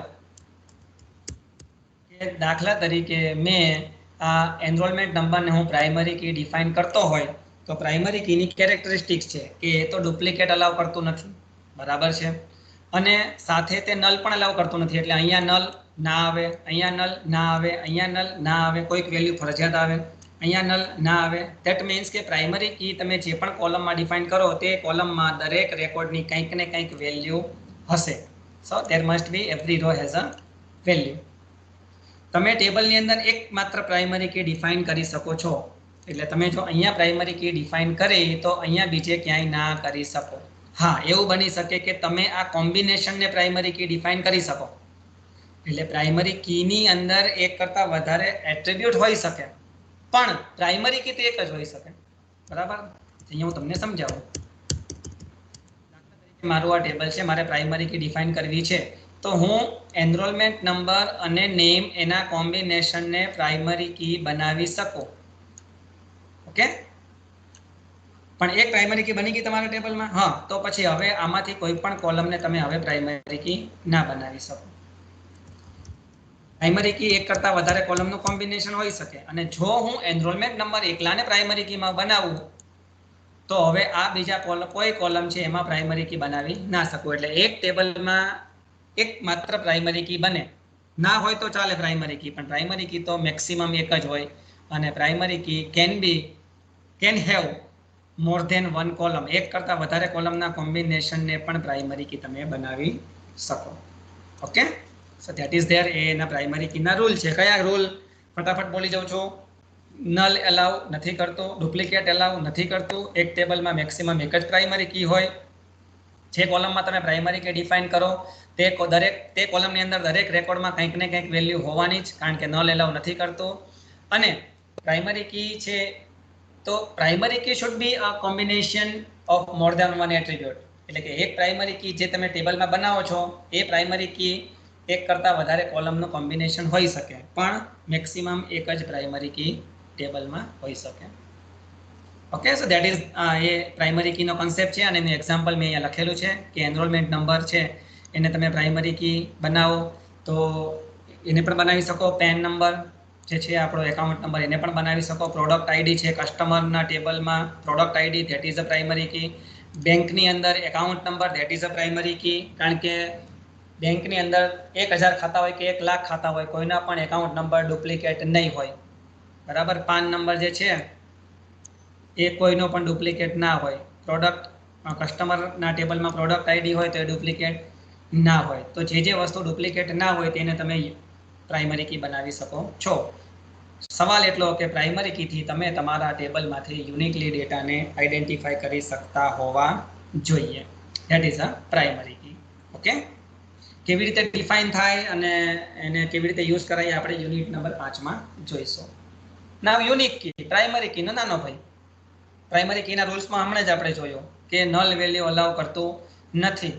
કે દાખલા તરીકે મેં આ એનરોલમેન્ટ નંબરને હું પ્રાઇમરી કી ડિફાઇન કરતો હોય તો પ્રાઇમરી કીની કેરેક્ટરિસ્ટિક્સ છે કે એ તો ડુપ્લિકેટ અલાઉ કરતું નથી, બરાબર છે, અને સાથે તે નલ પણ અલાઉ કરતું નથી. એટલે અહીંયા નલ ના આવે, અહીંયા નલ ના આવે, અહીંયા નલ ના આવે, કોઈક વેલ્યુ ફરજિયાત આવે, અહીંયા નલ ના આવે. ધેટ મીન્સ કે પ્રાઇમરી કી તમે જે પણ કોલમમાં ડિફાઇન કરો તે કોલમમાં દરેક રેકોર્ડની કંઈક ને કંઈક વેલ્યુ હશે. So there must be every row has a value. તમે ટેબલની અંદર એક માત્ર પ્રાઇમરી કી ડિફાઇન કરી શકો છો. એટલે તમે જો અહીંયા પ્રાઇમરી કી ડિફાઇન કરી તો અહીંયા બીજે ક્યાંય ના કરી શકો. હા, એવું બની શકે કે તમે આ કોમ્બિનેશનને પ્રાઇમરી કી ડિફાઇન કરી શકો. એટલે પ્રાઇમરી કીની અંદર એક કરતાં વધારે એટ્રીબ્યુટ હોઈ શકે, પણ પ્રાઇમરી કી તો એક જ હોઈ શકે, બરાબર? અહીંયા હું તમને સમજાવું. દાખલા તરીકે મારું આ ટેબલ છે, મારે પ્રાઇમરી કી ડિફાઇન કરવી છે, તો હું એનરોલમેન્ટ નંબર અને નેમ એના કોમ્બિનેશનને પ્રાઇમરી કી બનાવી શકું. ઓકે, પણ એક પ્રાઇમરી કી બની ગઈ તમારા ટેબલમાં. હા, તો પછી હવે આમાંથી કોઈ પણ કોલમને તમે હવે પ્રાઇમરી કી ના બનાવી શકો. પ્રાઇમરી કી એક કરતાં વધારે કોલમનું કોમ્બિનેશન હોઈ શકે, અને જો હું એનરોલમેન્ટ નંબર એકલાને પ્રાઇમરી કીમાં બનાવું તો હવે આ બીજા કોઈ કોલમ છે એમાં પ્રાઇમરી કી બનાવી ના શકું. એટલે એક ટેબલમાં એક માત્ર પ્રાઇમરી કી બને, ના હોય તો ચાલે પ્રાઇમરી કી, પણ પ્રાઇમરી કી તો મેક્સિમમ એક જ હોય. અને primary key can have more than one column, એક કરતાં વધારે કોલમના કોમ્બિનેશનને પણ પ્રાઇમરી કી તમે બનાવી શકો. Okay, so that is there. એના પ્રાઇમરી કીના રૂલ છે. કયા રૂલ? ફટાફટ બોલી જાઉં છું. નલ એલાઉ નથી કરતો, ડુપ્લિકેટ એલાઉ નથી કરતું, એક ટેબલમાં મેક્સિમમ એક જ પ્રાઇમરી કી હોય, જે કોલમમાં તમે પ્રાઇમરી કી ડિફાઇન કરો તે કોલમની અંદર દરેક રેકોર્ડમાં કંઈક ને કંઈક વેલ્યુ હોવાની જ, કારણ કે નલ એલાઉ નથી કરતું. અને પ્રાઇમરી કી છે તો primary key should be a combination of more than one attribute. એટલે કે એક પ્રાઇમરી કી જે તમે ટેબલમાં બનાવો છો એ પ્રાઇમરી કી એક કરતાં વધારે કોલમનું કોમ્બિનેશન હોઈ શકે, પણ મેક્સિમમ એક જ પ્રાઇમરી કી ટેબલમાં હોઈ શકે. Okay, so that is a primary કીનો કોન્સેપ્ટ છે, અને એનું એક્ઝામ્પલ મેં અહીંયા લખેલું છે કે એનરોલમેન્ટ નંબર છે એને તમે પ્રાઇમરી કી બનાવો તો એને પણ બનાવી શકો. પેન નંબર જે છે આપણો એકાઉન્ટ નંબર એને પણ બનાવી શકો. પ્રોડક્ટ આઈડી છે કસ્ટમરના ટેબલમાં product ID, that is a primary key. બેંકની અંદર account number, that is a primary key, કારણ કે બેંકની અંદર 1000 ખાતા હોય કે 1 લાખ ખાતા હોય, કોઈના પણ એકાઉન્ટ નંબર ડુપ્લિકેટ નહીં હોય, બરાબર? પાન નંબર જે છે એ કોઈનો પણ ડુપ્લિકેટ ના હોય. પ્રોડક્ટ કસ્ટમરના ટેબલમાં પ્રોડક્ટ આઈડી હોય તો એ ડુપ્લિકેટ ના હોય. તો જે વસ્તુ ડુપ્લિકેટ ના હોય તેને તમે પ્રાઇમરી કી બનાવી શકો છો. સવાલ એટલો કે પ્રાઇમરી કીથી તમે તમારા ટેબલમાંથી યુનિકલી ડેટાને આઈડેન્ટિફાઈ કરી શકતા હોવા જોઈએ. That is a primary key. Okay, કેવી રીતે ડિફાઇન થાય અને એને કેવી રીતે યુઝ કરાય આપણે યુનિટ નંબર 5 માં જોઈશું. નાવ યુનિક કી, પ્રાઇમરી કીનો નાનો ભાઈ. પ્રાઇમરી કીના રૂલ્સમાં હમણાં જ આપણે જોયું કે નલ વેલ્યુ અલાઉ કરતું નથી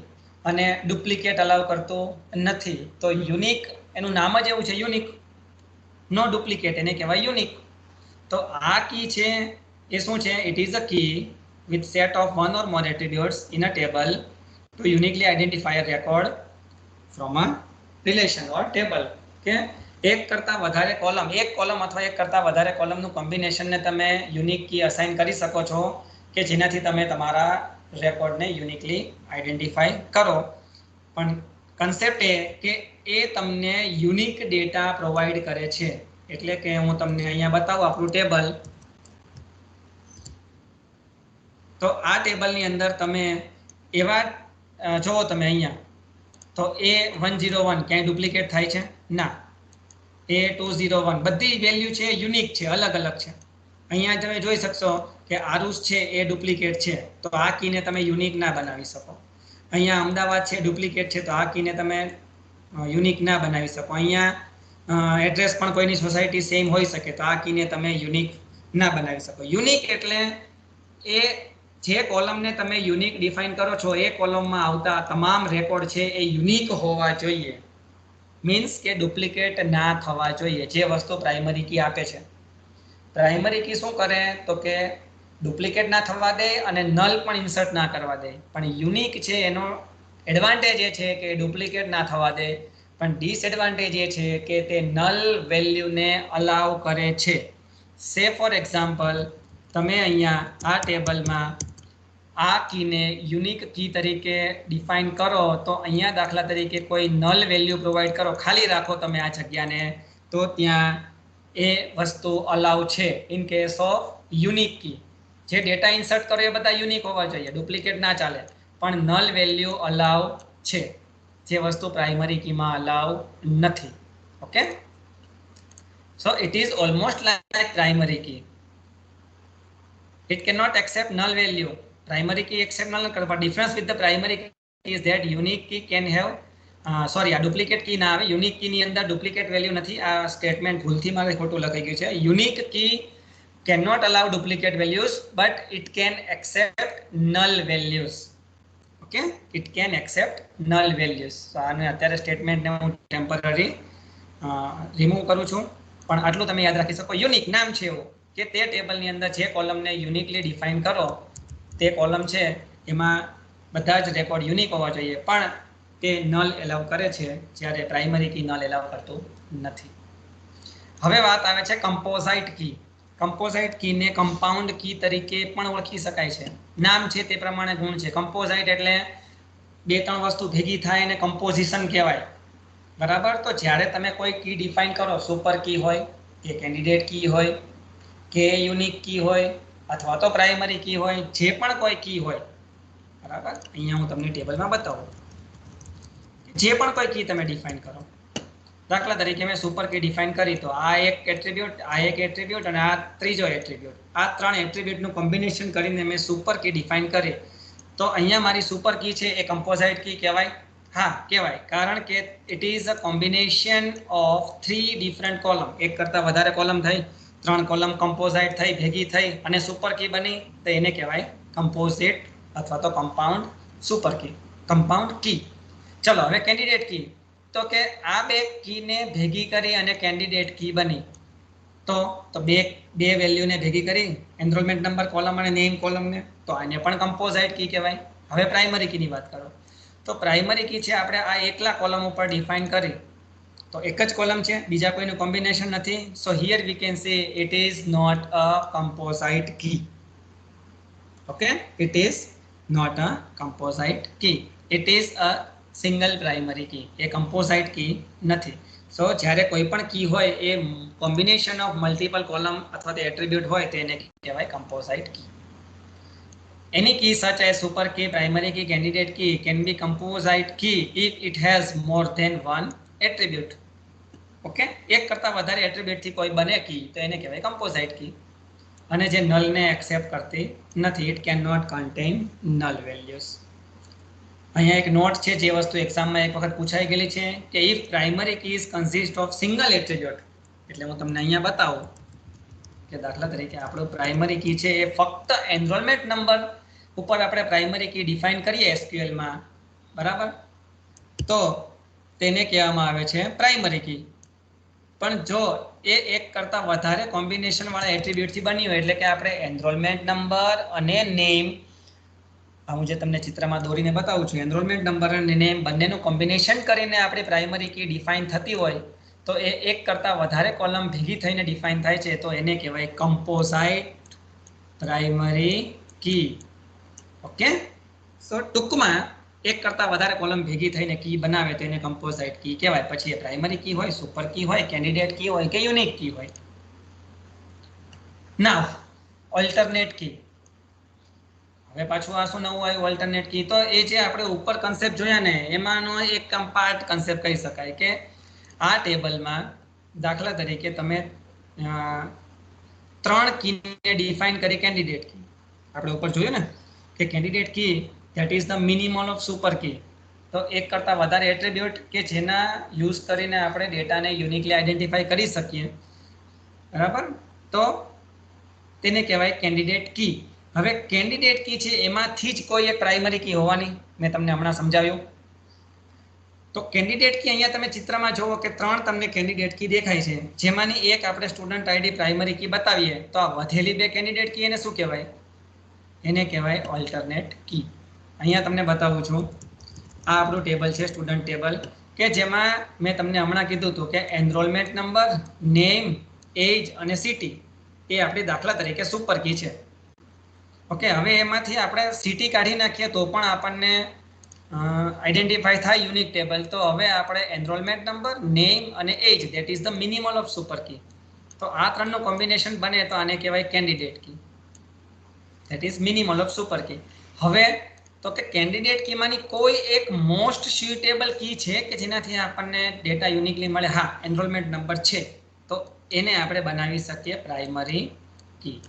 અને ડુપ્લિકેટ અલાઉ કરતું નથી. તો યુનિક એનું નામ જ એવું છે, યુનિક, નો ડુપ્લિકેટ, એને કહેવાય યુનિક. તો આ કી છે એ શું છે? It is a key with set of one or more attributes in a table to uniquely identify a record from a relation or table. કે એક કરતાં વધારે કોલમ, એક કોલમ અથવા એક કરતાં વધારે કોલમનું કોમ્બિનેશનને તમે યુનિક કી અસાઇન કરી શકો છો કે જેનાથી તમે તમારા રેકોર્ડને યુનિકલી આઈડેન્ટિફાઈ કરો. પણ કન્સેપ્ટ એ કે એ તમને યુનિક ડેટા પ્રોવાઈડ કરે છે. એટલે કે હું તમને અહીંયા બતાવું આપણું ટેબલ. તો આ ટેબલની અંદર તમે એવા જોવો તમે અહીંયા તો A101 ક્યાંય ડુપ્લિકેટ થાય છે? ના. A201 બધી વેલ્યુ છે યુનિક છે, અલગ અલગ છે. અહીંયા તમે જોઈ શકશો કે આરુષ છે એ ડુપ્લિકેટ છે, તો આ કીને તમે યુનિક ના બનાવી શકો. અહીંયા અમદાવાદ છે ડુપ્લિકેટ છે, તો આ કીને તમે યુનિક ના બનાવી શકો. અહીંયા એડ્રેસ પણ કોઈની સોસાયટી સેમ હોઈ શકે, તો આ કીને તમે યુનિક ના બનાવી શકો. યુનિક એટલે એ જે કોલમને તમે યુનિક ડિફાઇન કરો છો એ કોલમમાં આવતા તમામ રેકોર્ડ છે એ યુનિક હોવા જોઈએ. મીન્સ કે ડુપ્લિકેટ ના થવા જોઈએ, જે વસ્તુ પ્રાઇમરી કી આપે છે. પ્રાઇમરી કી શું કરે તો કે ડુપ્લિકેટ ના થવા દે અને નલ પણ ઇન્સર્ટ ના કરવા દે. પણ યુનિક છે એનો એડવાન્ટેજ એ છે કે ડુપ્લિકેટ ના થવા દે, પણ ડિસએડવાન્ટેજ એ છે કે તે નલ વેલ્યુને અલાઉ કરે છે. સે ફોર એક્ઝામ્પલ, તમે અહીંયા આ ટેબલમાં આ કીને યુનિક કી તરીકે ડિફાઇન કરો, તો અહીંયા દાખલા તરીકે કોઈ નલ વેલ્યુ પ્રોવાઈડ કરો, ખાલી રાખો તમે આ જગ્યાને, તો ત્યાં એ વસ્તુ અલાઉ છે ઇન કેસ ઓફ યુનિક કી. જે ડેટા ઇન્સર્ટ કરો એ બધા યુનિક હોવા જોઈએ, ડુપ્લિકેટ ના ચાલે, પણ નલ વેલ્યુ અલાઉ છે, જે વસ્તુ પ્રાઇમરી કીમાં અલાઉ નથી. Okay, so it is almost like primary key. It cannot accept null value. Primary key accept null, but difference with the primary key is that unique key can have આ duplicate કી ના આવે. Unique કી ની અંદર duplicate value નથી. આ statement ભૂલથી મારે ખોટું લખાઈ ગયું છે. Unique key cannot allow duplicate values, but it can accept null values. Okay, it can accept null values. So આને અત્યારે સ્ટેટમેન્ટને હું ટેમ્પરરી રિમૂવ કરું છું, પણ આટલું તમે યાદ રાખી શકો. યુનિક નામ છે એવું કે તે ટેબલની અંદર જે કોલમને યુનિકલી ડિફાઇન કરો, તે કોલમ છે એમાં બધા જ રેકોર્ડ યુનિક હોવા જોઈએ, પણ તે નલ એલાઉ કરે છે, જ્યારે પ્રાઇમરી કી નલ એલાઉ કરતું નથી. હવે વાત આવે છે કમ્પોઝાઇટ કી. કમ્પોઝાઇટ કીને કમ્પાઉન્ડ કી તરીકે પણ ઓળખી શકાય છે. નામ છે તે પ્રમાણે ગુણ છે. કમ્પોઝાઇટ એટલે બે ત્રણ વસ્તુ ભેગી થાય એને કમ્પોઝિશન કહેવાય. બરાબર, તો જ્યારે તમે કોઈ કી ડિફાઇન કરો, સુપર કી હોય કે કેન્ડિડેટ કી હોય કે યુનિક કી હોય અથવા તો પ્રાઇમરી કી હોય, જે પણ કોઈ કી હોય, બરાબર, અહીંયા હું તમને ટેબલમાં બતાવું. જે પણ કોઈ કી તમે ડિફાઇન કરો, દાખલા તરીકે મેં સુપર કી ડિફાઇન કરી, તો આ એક એટ્રીબ્યુટ, આ એક એટ્રીબ્યુટ અને આ ત્રીજો એટ્રીબ્યુટ, આ ત્રણ એટ્રીબ્યુટનું કોમ્બિનેશન કરીને મેં સુપર કી ડિફાઇન કરી, તો અહીંયા મારી સુપર કી છે એ કમ્પોઝાઇટ કી કહેવાય. હા, કહેવાય, કારણ કે it is a combination of 3 different column. એક કરતાં વધારે કોલમ થઈ, 3 કોલમ કમ્પોઝાઇટ થઈ, ભેગી થઈ અને સુપર કી બની, તો એને કહેવાય કમ્પોઝિટ અથવા તો કમ્પાઉન્ડ સુપર કી, કમ્પાઉન્ડ કી. ચલો હવે કેન્ડિડેટ કી, તો કે આ બે કીને ભેગી કરી અને કેન્ડિડેટ કી બની, તો બે વેલ્યુને ભેગી કરી, એનરોલમેન્ટ નંબર કોલમ અને નેમ કોલમને, તો આને પણ કમ્પોઝાઇટ કી કહેવાય. હવે પ્રાઇમરી કીની વાત કરો, તો પ્રાઇમરી કી છે આપણે આ એકલા કોલમ ઉપર ડિફાઇન કરી, તો એક જ કોલમ છે, બીજા કોઈનું કોમ્બિનેશન નથી. So here we can say it is not a composite key. Okay, it is not a composite key, it is a single primary key. એ કમ્પોઝાઇટ કી નથી. સો જ્યારે કોઈ પણ કી હોય એ કોમ્બિનેશન ઓફ મલ્ટિપલ કોલમ અથવા તો એટ્રીબ્યુટ હોય, તેને કહેવાય કમ્પોઝાઇટ કી. Any key such as super key, primary key, candidate key can be composite key if it has more than one attribute. Okay, એક કરતા વધારે એટ્રીબ્યુટ થી કોઈ બને કી, તો એને કહેવાય કમ્પોઝાઇટ કી. અને જે નલ ને એક્સેપ્ટ કરતી નથી, it can not contain null values. અહીંયા એક નોટ છે, જે વસ્તુ એક્ઝામમાં એક વખત પૂછાઈ ગયેલી છે કે if primary key is consist of single attribute, એટલે હું તમને અહીંયા બતાવું કે દાખલા તરીકે આપણો પ્રાઇમરી કી છે એ ફક્ત એનરોલમેન્ટ નંબર ઉપર આપણે પ્રાઇમરી કી ડિફાઇન કરીએ SQL માં, બરાબર, તો તેને કહેવામાં આવે છે પ્રાઇમરી કી. પણ જો એ એક કરતા વધારે કોમ્બિનેશન વાળા એટ્રીબ્યુટ થી બની હોય, એટલે કે આપણે એનરોલમેન્ટ નંબર અને નેમ, હું જે તમને ચિત્રમાં દોરીને બતાવું છું, એનરોલમેન્ટ નંબર અને નેમ બંનેનું કોમ્બિનેશન કરીને આપણી પ્રાઇમરી કી ડિફાઇન થતી હોય, તો એ એક કરતા વધારે કોલમ ભેગી થઈને ડિફાઇન થાય છે, તો એને કહેવાય કમ્પોઝાઇટ પ્રાઇમરી કી. ઓકે, સો ટૂંકમાં એક કરતા વધારે કોલમ ભેગી થઈને કી બનાવે તો એને કમ્પોઝાઇટ કી કહેવાય. પછી એ પ્રાઇમરી કી હોય, સુપર કી હોય, કેન્ડિડેટ કી હોય કે યુનિક કી હોય. નાઉ ઓલ્ટરનેટ કી. હવે પાછું આ શું નવું આવ્યું ઓલ્ટરનેટ કી? તો એ જે આપણે ઉપર કન્સેપ્ટ જોયા ને, એમાંનો એક પાર્ટ કન્સેપ્ટ કહી શકાય કે આ ટેબલમાં દાખલા તરીકે તમે 3 કીને ડિફાઇન કરી કેન્ડિડેટ કી. આપણે ઉપર જોયું ને કે candidate key that is the minimum of super key. તો એક કરતાં વધારે એટ્રીબ્યુટ કે જેના યુઝ કરીને આપણે ડેટાને યુનિકલી આઈડેન્ટિફાઈ કરી શકીએ, બરાબર, તો તેને કહેવાય કેન્ડિડેટ કી. હવે કેન્ડિડેટ કી છે એમાંથી જ કોઈ એક પ્રાઇમરી કી હોવાની, મેં તમને હમણાં સમજાવ્યું. તો કેન્ડિડેટ કી અહીંયા તમે ચિત્રમાં જુઓ કે 3 તમને કેન્ડિડેટ કી દેખાય છે, જેમાંની એક આપણે સ્ટુડન્ટ આઈડી પ્રાઇમરી કી બતાવીએ તો આ વધેલી 2 કેન્ડિડેટ કી એને શું કહેવાય? એને કહેવાય ઓલ્ટરનેટ કી. અહીંયા તમને બતાવું છું, આ આપણું ટેબલ છે સ્ટુડન્ટ ટેબલ, કે જેમાં મેં તમને હમણાં કીધું હતું કે એનરોલમેન્ટ નંબર, નેમ, એજ અને સિટી એ આપણી દાખલા તરીકે સુપર કી છે. ઓકે, હવે એમાંથી આપણે સિટી કાઢી નાખીએ તો પણ આપણને આઈડેન્ટિફાઈ થાય યુનિક ટેબલ. તો હવે આપણે એનરોલમેન્ટ નંબર, નેમ અને age that is the minimum of super key. તો આ ત્રણનું કોમ્બિનેશન બને તો આને કહેવાય candidate key, that is minimum of super key. હવે તો કે કેન્ડિડેટ કીમાંની કોઈ એક મોસ્ટ સ્યુટેબલ કી છે કે જેનાથી આપણને ડેટા યુનિકલી મળે. હા, એનરોલમેન્ટ નંબર છે તો એને આપણે બનાવી શકીએ પ્રાઇમરી કી.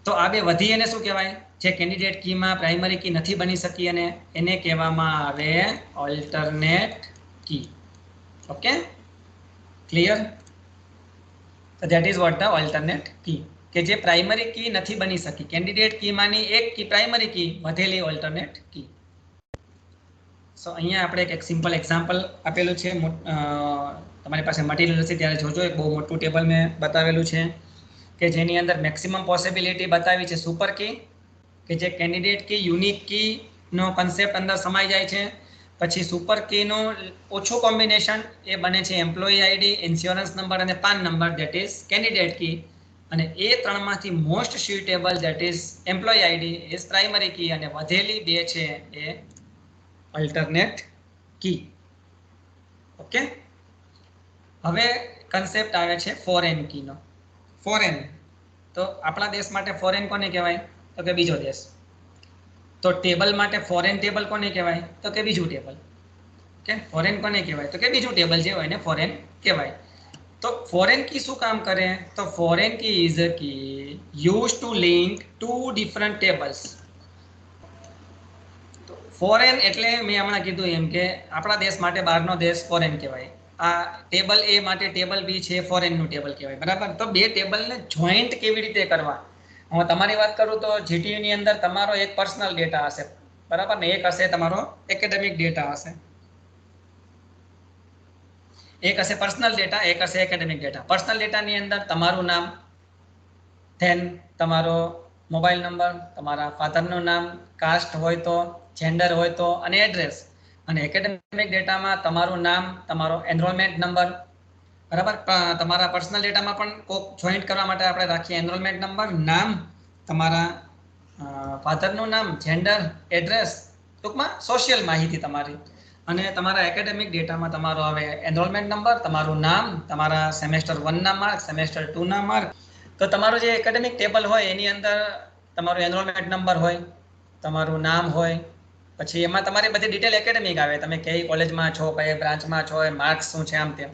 તો આ બે વધી એને શું કહેવાય? જે કેન્ડિડેટ કીમાં પ્રાઇમરી કી નથી બની શકી અને એને કહેવામાં આવે alternate key. Okay, clear? That is what the alternate key, કે જે પ્રાઇમરી કી નથી બની શકી. કેન્ડિડેટ કીમાંની એક કી પ્રાઇમરી કી, વધેલી ઓલ્ટરનેટ કી. સો અહીંયા આપણે એક સિમ્પલ એક્ઝામ્પલ આપેલું છે. તમારી પાસે મટીરિયલ હશે ત્યારે જોજો, એક બહુ મોટું ટેબલ મેં બતાવેલું છે કે જેની અંદર મેક્સિમમ પોસિબિલિટી બતાવી છે સુપર કી, કે જે કેન્ડિડેટ કી યુનિક કી નો કન્સેપ્ટ અંદર સમાઈ જાય છે. પછી સુપર કીનું ઓછું કોમ્બિનેશન એ બને છે એમ્પ્લોયી આઈડી, ઇન્સ્યોરન્સ નંબર અને PAN number, that is candidate key. અને એ ત્રણમાંથી most suitable that is employee ID is primary key, અને વધેલી 2 છે એ અલ્ટરનેટ કી. ઓકે, હવે કન્સેપ્ટ આવે છે ફોરેન કીનો. ફોરેન, તો આપણા દેશ માટે ફોરેન કોને કહેવાય? તો કે બીજો દેશ. તો ટેબલ માટે ફોરેન ટેબલ કોને કહેવાય? તો કે બીજું ટેબલ. ઓકે, ફોરેન કોને કહેવાય? તો કે બીજું ટેબલ જે હોય એને ફોરેન કહેવાય. તો ફોરેન કી શું કામ કરે? તો foreign key is a key use to link 2 different tables. Foreign એટલે મેં હમણાં કીધું એમ કે આપણા દેશ માટે બહારનો દેશ ફોરેન કહેવાય. આ ટેબલ એ માટે ટેબલ બી છે ફોરેનનું ટેબલ કહેવાય, બરાબર. તો બે ટેબલને જોઈન્ટ કેવી રીતે કરવા? હું તમારી વાત કરું તો જીટીયુ ની અંદર તમારો એક પર્સનલ ડેટા હશે, બરાબર ને, એક હશે તમારો એકેડેમિક ડેટા હશે. એક હશે પર્સનલ ડેટા, એક હશે એકેડેમિક ડેટા. પર્સનલ ડેટાની અંદર તમારું નામ, ધેન તમારો મોબાઈલ નંબર, તમારા ફાધરનું નામ, કાસ્ટ હોય તો, જેન્ડર હોય તો, અને એડ્રેસ. અને એકેડેમિક ડેટામાં તમારું નામ, તમારો એનરોલમેન્ટ નંબર, બરાબર. તમારા પર્સનલ ડેટામાં પણ કોક જોઈન્ટ કરવા માટે આપણે રાખીએ એનરોલમેન્ટ નંબર, નામ, તમારા ફાધરનું નામ, જેન્ડર, એડ્રેસ, ટૂંકમાં સોશિયલ માહિતી તમારી. અને તમારા એકેડેમિક ડેટામાં તમારો આવે એનરોલમેન્ટ નંબર, તમારું નામ, તમારા સેમેસ્ટર 1 ના માર્ક, સેમેસ્ટર 2 ના માર્ક. તો તમારું જે એકેડેમિક ટેબલ હોય એની અંદર તમારું એનરોલમેન્ટ નંબર હોય, તમારું નામ હોય, પછી એમાં તમારી બધી ડિટેલ એકેડેમિક આવે, તમે કઈ કોલેજમાં છો, કઈ બ્રાન્ચમાં છો, માર્ક્સ શું છે, આમ તેમ.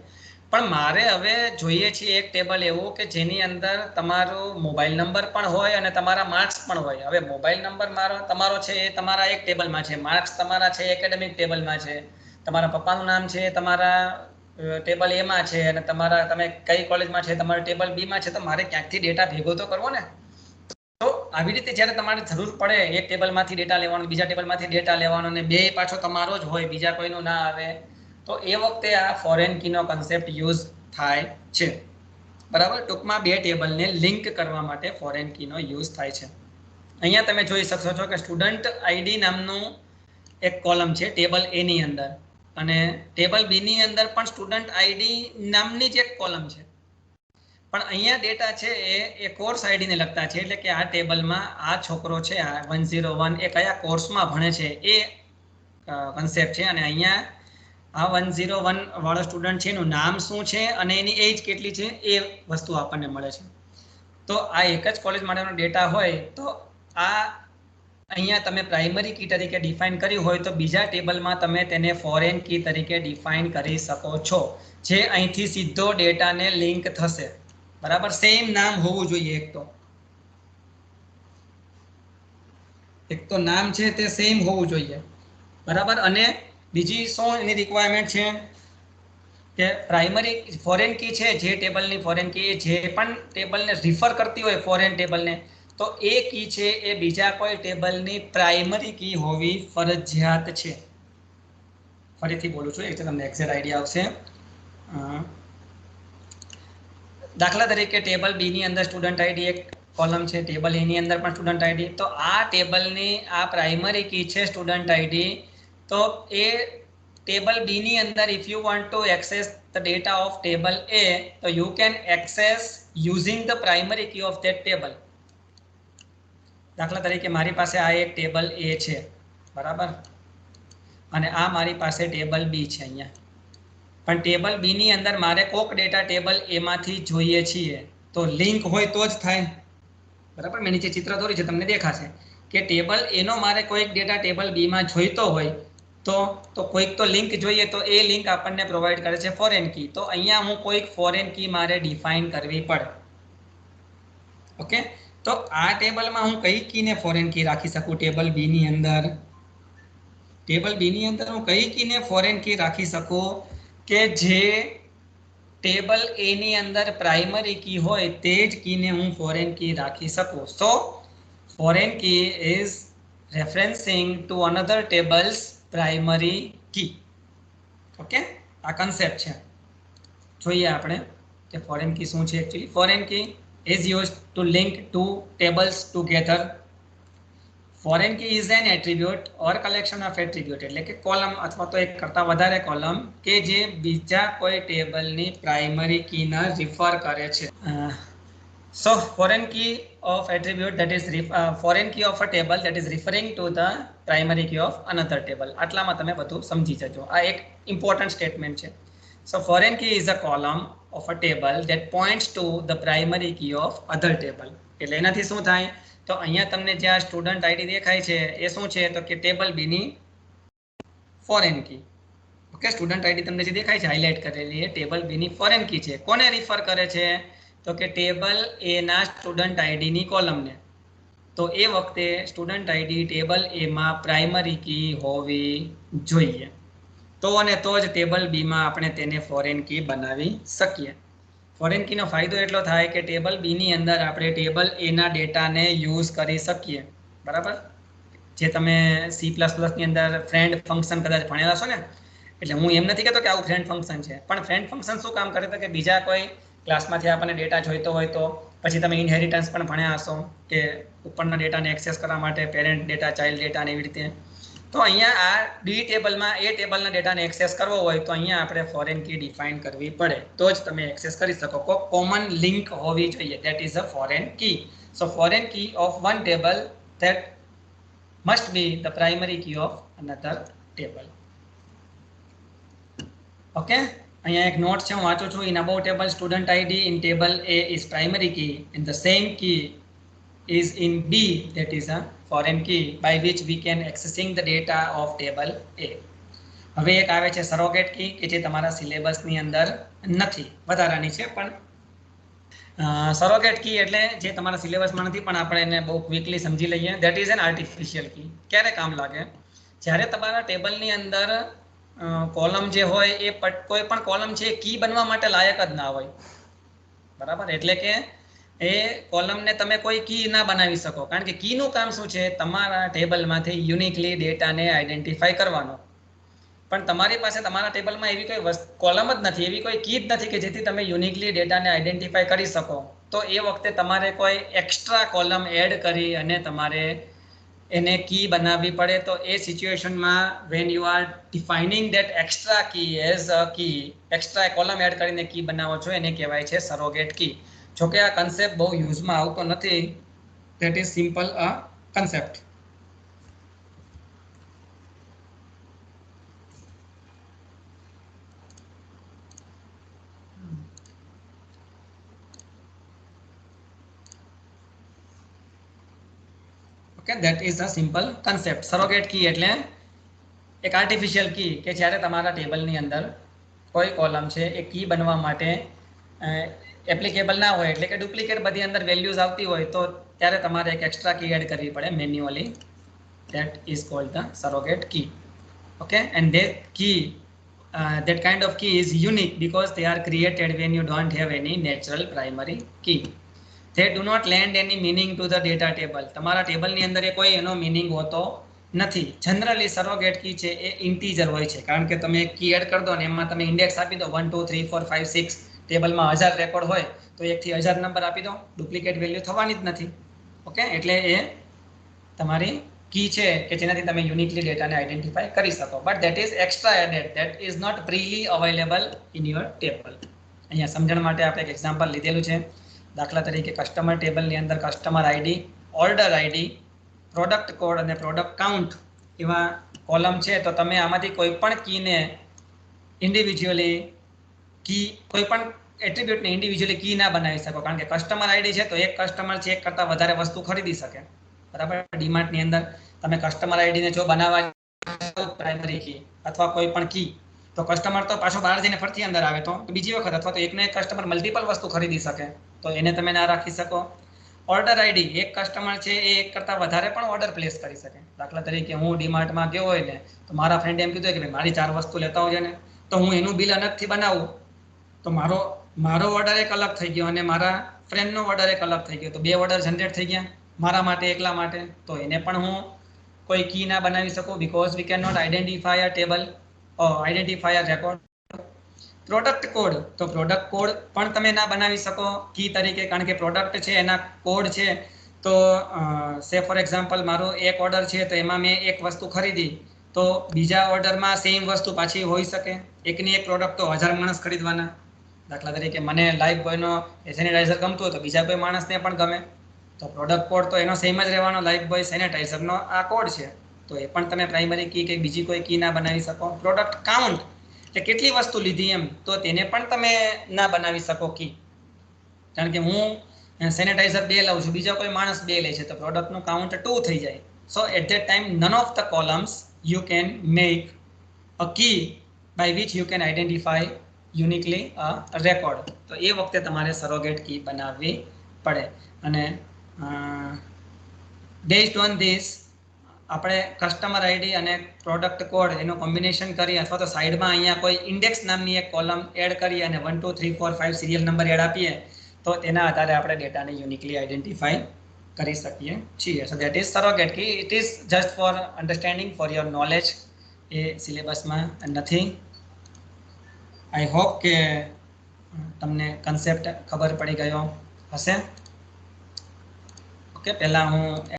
પણ મારે હવે જોઈએ છે એક ટેબલ એવું કે જેની અંદર તમારો મોબાઈલ નંબર પણ હોય અને તમારા માર્ક્સ પણ હોય. હવે મોબાઈલ નંબર તમારો છે એ તમારા એક ટેબલમાં છે, માર્ક્સ તમારા છે એકેડેમિક ટેબલમાં છે, તમારા પપ્પાનું નામ છે તમારા ટેબલ એમાં છે, અને તમારા તમે કઈ કોલેજમાં છે તમારા ટેબલ બીમાં છે. તો મારે ક્યાંકથી ડેટા ભેગો તો કરવો ને. તો આવી રીતે જ્યારે તમારે જરૂર પડે એક ટેબલમાંથી ડેટા લેવાનો, બીજા ટેબલમાંથી ડેટા લેવાનો, અને બે પાછો તમારો જ હોય, બીજા કોઈનું ના આવે, તો એ વખતે આ ફોરેન કીનો કન્સેપ્ટ યુઝ થાય છે, બરાબર. ટૂંકમાં બે ટેબલને લિંક કરવા માટે ફોરેન કીનો યુઝ થાય છે. અહીંયા તમે જોઈ શકશો છો કે સ્ટુડન્ટ આઈડી નામનું એક કોલમ છે ટેબલ એ ની અંદર, અને ટેબલ બી ની અંદર પણ સ્ટુડન્ટ આઈડી નામની જ એક કોલમ છે. પણ અહીંયા ડેટા છે એ કોર્સ આઈડીને લગતા છે, એટલે કે આ ટેબલમાં આ છોકરો છે આ 101 એ કયા કોર્સમાં ભણે છે એ કન્સેપ્ટ છે. અને અહીંયા આ 101 વાળો સ્ટુડન્ટ છે એનું નામ શું છે અને એની એજ કેટલી છે એ વસ્તુ આપણને મળે છે. તો આ એક જ કોલેજ માટેનો ડેટા હોય તો આ અહીંયા તમે પ્રાઇમરી કી તરીકે ડિફાઇન કર્યું હોય તો બીજા ટેબલમાં તમે તેને ફોરેન કી તરીકે ડિફાઇન કરી શકો છો, જે અહીંથી સીધો ડેટાને લિંક થશે, બરાબર. સેમ નામ હોવું જોઈએ એક તો. એક તો નામ છે તે સેમ હોવું જોઈએ, બરાબર. અને બીજી શું એની રિક્વાયરમેન્ટ છે કે પ્રાઇમરી ફોરેન કી છે, જે ટેબલની ફોરેન કી જે પણ ટેબલને રિફર કરતી હોય ફોરેન ટેબલને, તો એ કી છે એ બીજા કોઈ ટેબલની પ્રાઇમરી કી હોવી ફરજિયાત છે. ફરીથી બોલું છું એટલે તમને એક્ઝેક્ટ આઈડિયા આવશે. દાખલા તરીકે ટેબલ બી ની અંદર સ્ટુડન્ટ આઈડી એક કોલમ છે, ટેબલ એ ની અંદર પણ સ્ટુડન્ટ આઈડી, તો આ ટેબલની આ પ્રાઇમરી કી છે સ્ટુડન્ટ આઈડી. તો એ ટેબલ બી ની અંદર if you want to access the data of table A, તો you can access using the primary key of that table. દાખલા તરીકે મારી પાસે આ એક ટેબલ એ છે, બરાબર, અને આ મારી પાસે ટેબલ બી છે અહીંયા. પણ ટેબલ બી ની અંદર મારે કોક ડેટા ટેબલ એમાંથી જોઈએ છીએ, તો લિંક હોય તો જ થાય, બરાબર. મેં નીચે ચિત્ર દોર્યું છે, તમને દેખાશે કે ટેબલ એનો મારે કોઈક ડેટા ટેબલ બી માં જોઈતો હોય તો કોઈક તો લિંક જોઈએ, તો એ લિંક આપણને પ્રોવાઈડ કરે છે ફોરેન કી. તો અહીંયા હું કોઈક ફોરેન કી મારે ડિફાઇન કરવી પડે. ઓકે, તો આ ટેબલમાં હું કઈ કીને ફોરેન કી રાખી શકું? ટેબલ બી ની અંદર, ટેબલ બી ની અંદર હું કઈ કીને ફોરેન કી રાખી શકું કે જે ટેબલ એ ની અંદર પ્રાઇમરી કી હોય તે જ કીને હું ફોરેન કી રાખી શકું. So foreign key is referencing to another tables primary key. Okay, આ કન્સેપ્ટ છે. જોઈએ આપણે કે ફોરેન કી શું છે. Actually foreign key is used to link two tables together. Foreign key is an attribute or collection of attribute, એટલે કે column અથવા તો એક કરતા વધારે કોલમ કે જે બીજા કોઈ ટેબલની પ્રાઇમરી કીને રિફર કરે છે. So foreign key of attribute that is foreign key of a table that is referring to the primary key of another table. આટલામાં તમે બધું સમજી જજો. આ એક ઇમ્પોર્ટન્ટ સ્ટેટમેન્ટ છે. So foreign key is a column of a table that points to the primary key of other table. એટલે એનાથી શું થાય, તો અહીંયા તમને જે આ સ્ટુડન્ટ આઈડી દેખાય છે એ શું છે, તો કે ટેબલ બી ની foreign key. Okay, student ID તમને જે દેખાય છે હાઇલાઇટ કરેલી એ ટેબલ બી ની ફોરેન કી છે. કોને રિફર કરે છે? તો કે ટેબલ એ ના સ્ટુડન્ટ આઈડી ની કોલમને. તો એ વખતે સ્ટુડન્ટ આઈડી ટેબલ એ માં પ્રાઇમરી કી હોવી જોઈએ. તો અને તો જ ટેબલ બી માં આપણે તેને ફોરેન કી બનાવી શકીએ. ફોરેન કીનો ફાયદો એટલો થાય કે ટેબલ બી ની અંદર આપણે ટેબલ એ ના ડેટાને યુઝ કરી શકીએ, બરાબર. જે તમે C++ ની અંદર ફ્રેન્ડ ફંક્શન કદાચ ભણેલા છો ને, એટલે હું એમ નથી કહેતો કે આવું ફ્રેન્ડ ફંક્શન છે, પણ ફ્રેન્ડ ફંક્શન શું કામ કરે છે કે બીજા કોઈ ક્લાસમાંથી આપણને ડેટા જોઈતો હોય તો, પછી તમે ઇનહેરિટન્સ પણ ભણ્યા હશો કે ઉપરના ડેટાને એક્સેસ કરવા માટે પેરેન્ટ ડેટા, ચાઇલ્ડ ડેટા ને એવી રીતે. તો અહીંયા આ ડી ટેબલમાં એ ટેબલના ડેટાને એક્સેસ કરવો હોય તો અહીંયા આપણે ફોરેન કી ડિફાઇન કરવી પડે, તો જ તમે એક્સેસ કરી શકો. કોમન લિંક હોવી જોઈએ, that is a foreign key. So foreign key of one table that must be the primary key of another table. Okay, અહીંયા એક નોટ છે, હું વાંચું છું. In above table student ID in table A is primary key and the same key is in B, that is a foreign key by which we can accessing the data of table A. હવે એક આવે છે surrogate કી કે જે તમારા સિલેબસની અંદર નથી, વધારાની છે. પણ સરોગેટ કી એટલે જે તમારા સિલેબસમાં નથી પણ આપણે એને બહુ ક્વિકલી સમજી લઈએ. ધેટ ઇઝ એન આર્ટિફિશિયલ કી. ક્યારે કામ લાગે? જ્યારે તમારા ટેબલની અંદર કોલમ જે હોય એ કોઈ પણ કોલમ છે કી બનવા માટે લાયક જ ના હોય, બરાબર. એટલે કે એ કોલમને તમે કોઈ કી ના બનાવી શકો, કારણ કે કીનું કામ શું છે? તમારા ટેબલમાંથી યુનિકલી ડેટાને આઈડેન્ટિફાઈ કરવાનો. પણ તમારી પાસે તમારા ટેબલમાં એવી કોઈ કોલમ જ નથી, એવી કોઈ કી જ નથી કે જેથી તમે યુનિકલી ડેટાને આઈડેન્ટિફાઈ કરી શકો. તો એ વખતે તમારે કોઈ એક્સ્ટ્રા કોલમ એડ કરી અને તમારે એને કી બનાવવી પડે. તો એ સિચ્યુએશનમાં when you are defining that extra key as a key, extra column add કરીને કી બનાવો છો, એને કહેવાય છે સરોગેટ કી. જોકે આ કન્સેપ્ટ બહુ યુઝમાં આવતો નથી. That is simple a concept. Okay, that is a simple concept. Surrogate key એટલે એક આર્ટિફિશિયલ કી કે જ્યારે તમારા ટેબલની અંદર કોઈ કોલમ છે એ કી બનવા માટે એપ્લિકેબલ ના હોય, એટલે કે ડુપ્લિકેટ બધી અંદર વેલ્યુઝ આવતી હોય, તો ત્યારે તમારે એક એક્સ્ટ્રા કી એડ કરવી પડે manually. that is called the surrogate key. Okay, and that key, that kind of key is unique because they are created when you don't have any natural primary key. They do not lend any meaning to the data table. તમારા ટેબલની અંદર એ કોઈ એનો meaning હોતો નથી. Generally surrogate કી છે એ integer હોય છે, કારણ કે તમે એક કી એડ કરી દો ને એમાં તમે ઇન્ડેક્સ આપી દો 1 2 3 4 5 6, ટેબલમાં 1000 રેકોર્ડ હોય તો 1 થી 1000 નંબર આપી દો, ડુપ્લિકેટ વેલ્યુ થવાની જ નથી. ઓકે, એટલે એ તમારી કી છે કે જેનાથી તમે યુનિકલી ડેટાને આઈડેન્ટિફાઈ કરી શકો. But that is extra added, that is not freely available in your table. અહીંયા સમજણ માટે આપણે એક એક્ઝામ્પલ લીધેલું છે. દાખલા તરીકે કસ્ટમર ટેબલની અંદર customer ID, order ID, product code અને પ્રોડક્ટ કાઉન્ટ એવા કોલમ છે. તો તમે આમાંથી કોઈ પણ કીને ઇન્ડિવિજ્યુઅલી કોઈ પણ એટ્રીબ્યુટને ઇન્ડિવિજ્યુઅલી કી ના બનાવી શકો, કારણ કે કસ્ટમર આઈડી છે તો એક કસ્ટમર છે એક કરતાં વધારે વસ્તુ ખરીદી શકે. બરાબર, ડીમાર્ટની અંદર તમે કસ્ટમર આઈડીને જો બનાવવા પ્રાઇમરી કી અથવા કોઈ પણ કી, તો કસ્ટમર તો પાછો બહાર જઈને ફરીથી અંદર આવે તો બીજી વખત, અથવા તો એકનો એક કસ્ટમર મલ્ટિપલ વસ્તુ ખરીદી શકે તો એને તમે ના રાખી શકો. ઓર્ડર આઈડી, એક કસ્ટમર છે એ એક કરતાં વધારે પણ ઓર્ડર પ્લેસ કરી શકે. દાખલા તરીકે હું ડીમાર્ટમાં ગયો હોય ને તો મારા ફ્રેન્ડે એમ કીધું કે ભાઈ મારી 4 વસ્તુ લેતા હોય ને, તો હું એનું બિલ અલગથી બનાવું તો મારો ઓર્ડર એક અલગ થઈ ગયો અને મારા ફ્રેન્ડનો ઓર્ડર એક અલગ થઈ ગયો, તો 2 ઓર્ડર જનરેટ થઈ ગયા મારા માટે એકલા માટે. તો એને પણ હું કોઈ કી ના બનાવી શકું, because we can not identify a table or identify a record. Product code, તો પ્રોડક્ટ કોડ પણ તમે ના બનાવી શકો કી તરીકે, કારણ કે પ્રોડક્ટ છે એના કોડ છે. તો સે ફોર એક્ઝામ્પલ મારો એક ઓર્ડર છે તો એમાં મેં એક વસ્તુ ખરીદી, તો બીજા ઓર્ડરમાં સેમ વસ્તુ પાછી હોઈ શકે. એકની એક પ્રોડક્ટ તો 1000 માણસ ખરીદવાના. દાખલા તરીકે મને લાઈફ બોયનો સેનિટાઈઝર ગમતું હોય તો બીજા કોઈ માણસને પણ ગમે, તો પ્રોડક્ટ કોડ તો એનો સેમ જ રહેવાનો, લાઈફ બોય સેનિટાઈઝરનો આ કોડ છે. તો એ પણ તમે પ્રાઇમરી કી કે બીજી કોઈ કી ના બનાવી શકો. પ્રોડક્ટ કાઉન્ટ, કે કેટલી વસ્તુ લીધી એમ, તો તેને પણ તમે ના બનાવી શકો કી, કારણ કે હું સેનિટાઈઝર 2 લઉં છું, બીજા કોઈ માણસ 2 લે છે તો પ્રોડક્ટનું કાઉન્ટ 2 થઈ જાય. So at that time none of the columns you can make a key by which you can identify uniquely a record. તો એ વખતે તમારે સરોગેટ કી બનાવવી પડે. અને બેઝડ ઓન ધીસ આપણે કસ્ટમર આઈડી અને પ્રોડક્ટ કોડ એનું કોમ્બિનેશન કરી, અથવા તો સાઈડમાં અહીંયા કોઈ ઇન્ડેક્સ નામની એક કોલમ એડ કરી અને 1 2 3 4 5 સિરિયલ નંબર એડ આપીએ તો તેના આધારે આપણે ડેટાને યુનિકલી આઈડેન્ટિફાઈ કરી શકીએ છીએ. So that is surrogate key. It is just for understanding, for your knowledge. એ સિલેબસમાં નથી. આઈ હોપ કે તમને કન્સેપ્ટ ખબર પડી ગયો હશે. ઓકે, પહેલાં હું